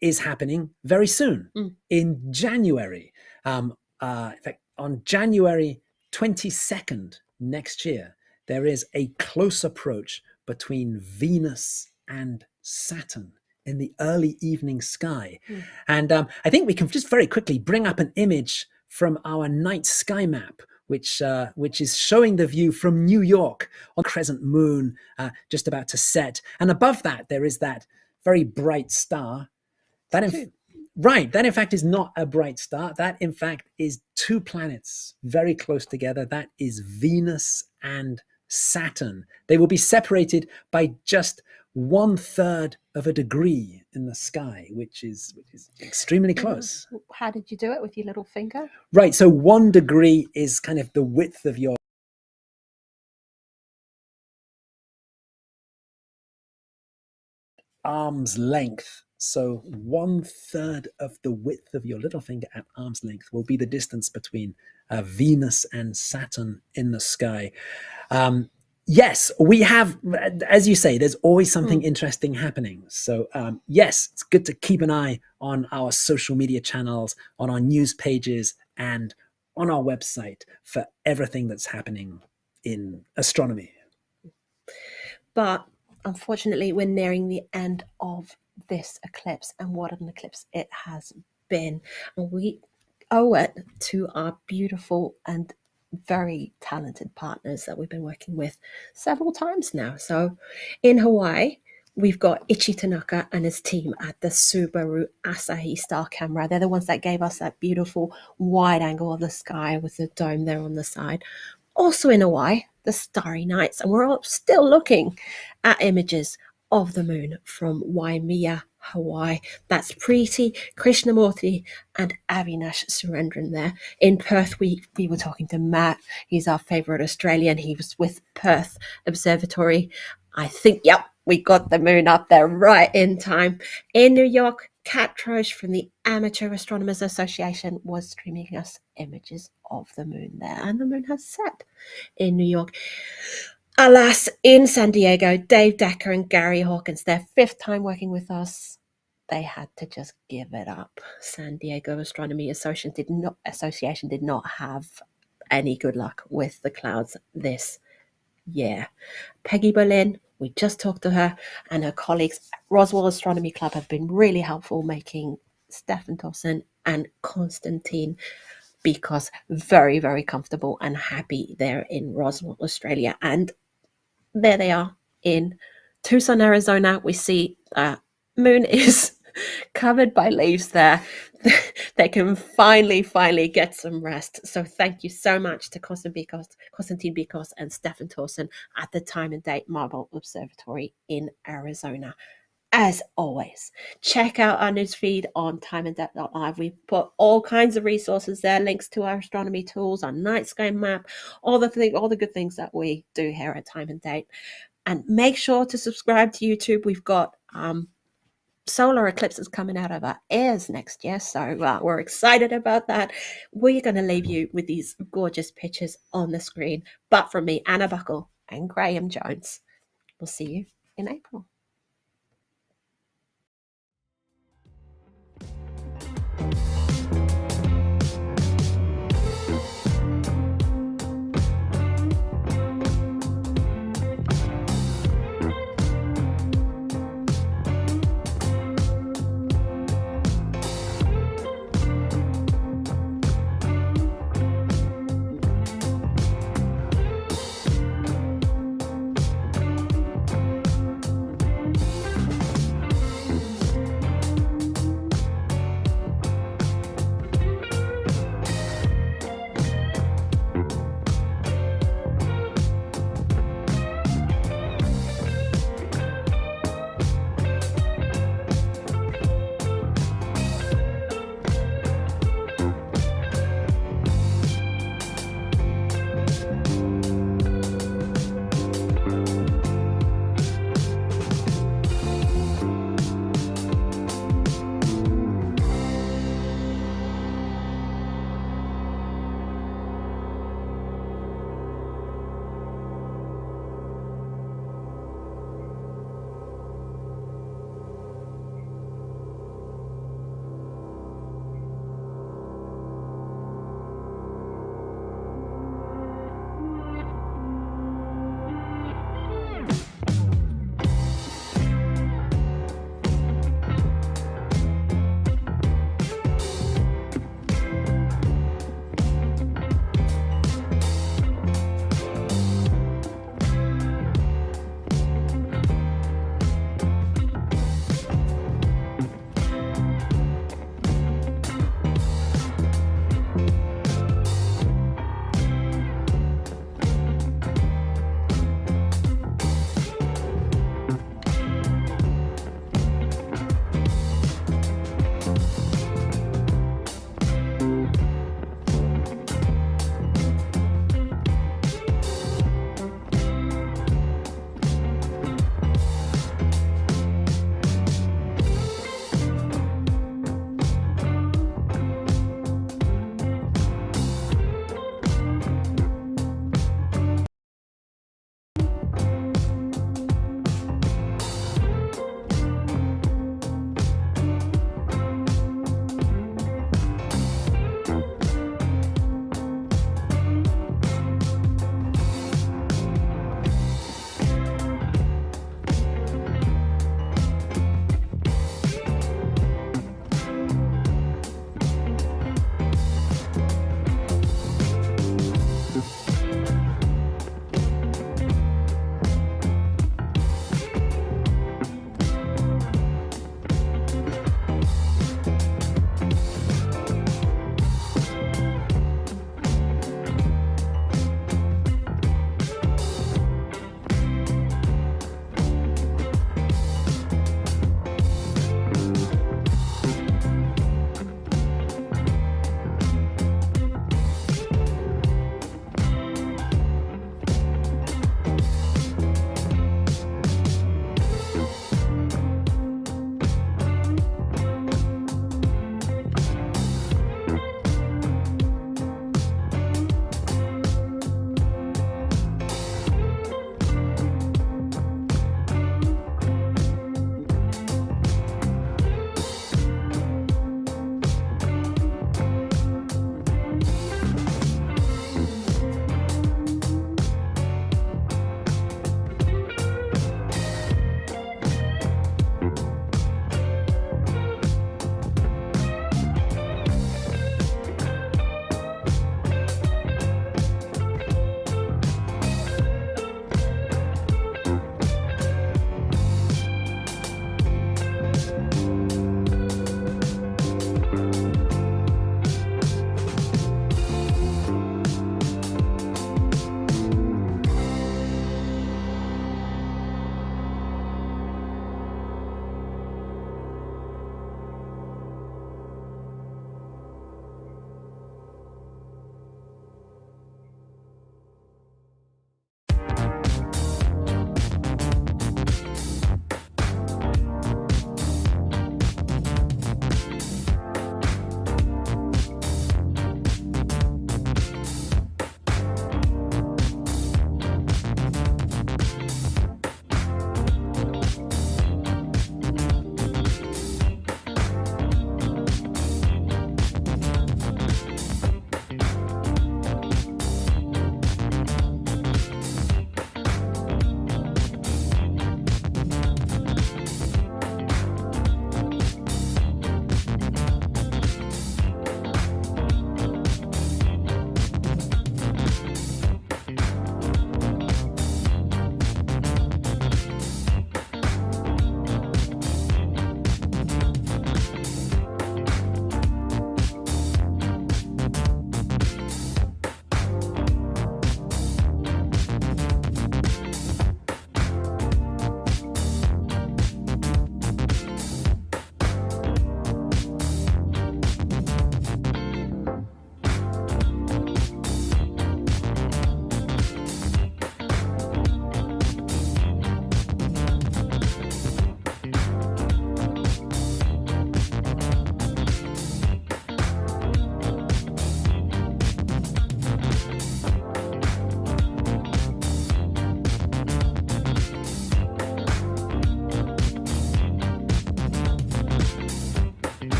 is happening very soon, in January. In fact, on January 22nd next year, there is a close approach between Venus and Saturn in the early evening sky. And I think we can just very quickly bring up an image from our night sky map, which is showing the view from New York on the crescent moon just about to set. And above that, there is that very bright star. That in fact is not a bright star. That in fact is 2 planets very close together. That is Venus and Saturn. They will be separated by just 1/3 of a degree in the sky, which is extremely close. How did you do it, with your little finger? Right. So 1 degree is kind of the width of your arm's length. So 1/3 of the width of your little finger at arm's length will be the distance between Venus and Saturn in the sky. Yes, we have, as you say, there's always something interesting happening. So yes, it's good to keep an eye on our social media channels, on our news pages, and on our website for everything that's happening in astronomy. But unfortunately, we're nearing the end of this eclipse, and what an eclipse it has been. And we owe it to our beautiful and very talented partners that we've been working with several times now. So in Hawaii, we've got Ichi Tanaka and his team at the Subaru Asahi Star Camera. They're the ones that gave us that beautiful wide angle of the sky with the dome there on the side. Also in Hawaii, the Starry Nights. And we're all still looking at images of the moon from Waimea, Hawaii. That's Preeti, Krishnamurti, and Avinash Surendran there. In Perth, we were talking to Matt. He's our favourite Australian. He was with Perth Observatory. I think, yep, we got the moon up there right in time. In New York, Kat Troche from the Amateur Astronomers Association was streaming us images of the moon there, and the moon has set in New York. Alas, in San Diego, Dave Decker and Gary Hawkins, their 5th time working with us, they had to just give it up. San Diego Astronomy Association did not have any good luck with the clouds this year. Peggy Berlin, we just talked to her, and her colleagues at Roswell Astronomy Club have been really helpful, making Stefan Thorsen and Konstantin Bikos very, very comfortable and happy there in Roswell, Australia. And there they are in Tucson, Arizona. We see moon is covered by leaves there. They can finally get some rest. So thank you so much to Konstantin Bikos and Stefan Thorsen at the Time and Date Marble Observatory in Arizona. As always, check out our newsfeed on timeanddate.live. We've put all kinds of resources there, links to our astronomy tools, our night sky map, all the good things that we do here at Time and Date. And make sure to subscribe to YouTube. We've got solar eclipses coming out of our ears next year, so we're excited about that. We're going to leave you with these gorgeous pictures on the screen. But from me, Anna Buckle and Graham Jones, we'll see you in April.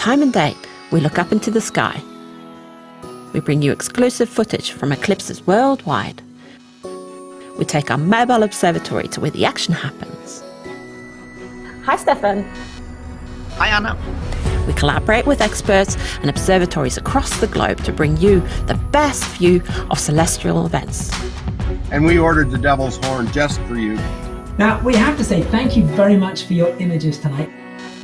time and date, we look up into the sky. We bring you exclusive footage from eclipses worldwide. We take our mobile observatory to where the action happens. Hi, Stefan. Hi, Anna. We collaborate with experts and observatories across the globe to bring you the best view of celestial events. And we ordered the Devil's Horn just for you. Now, we have to say thank you very much for your images tonight.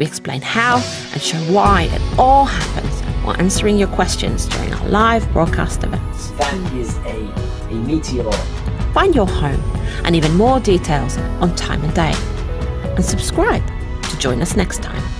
We explain how and show why it all happens while answering your questions during our live broadcast events. That is a meteor. Find your home and even more details on time and day. And subscribe to join us next time.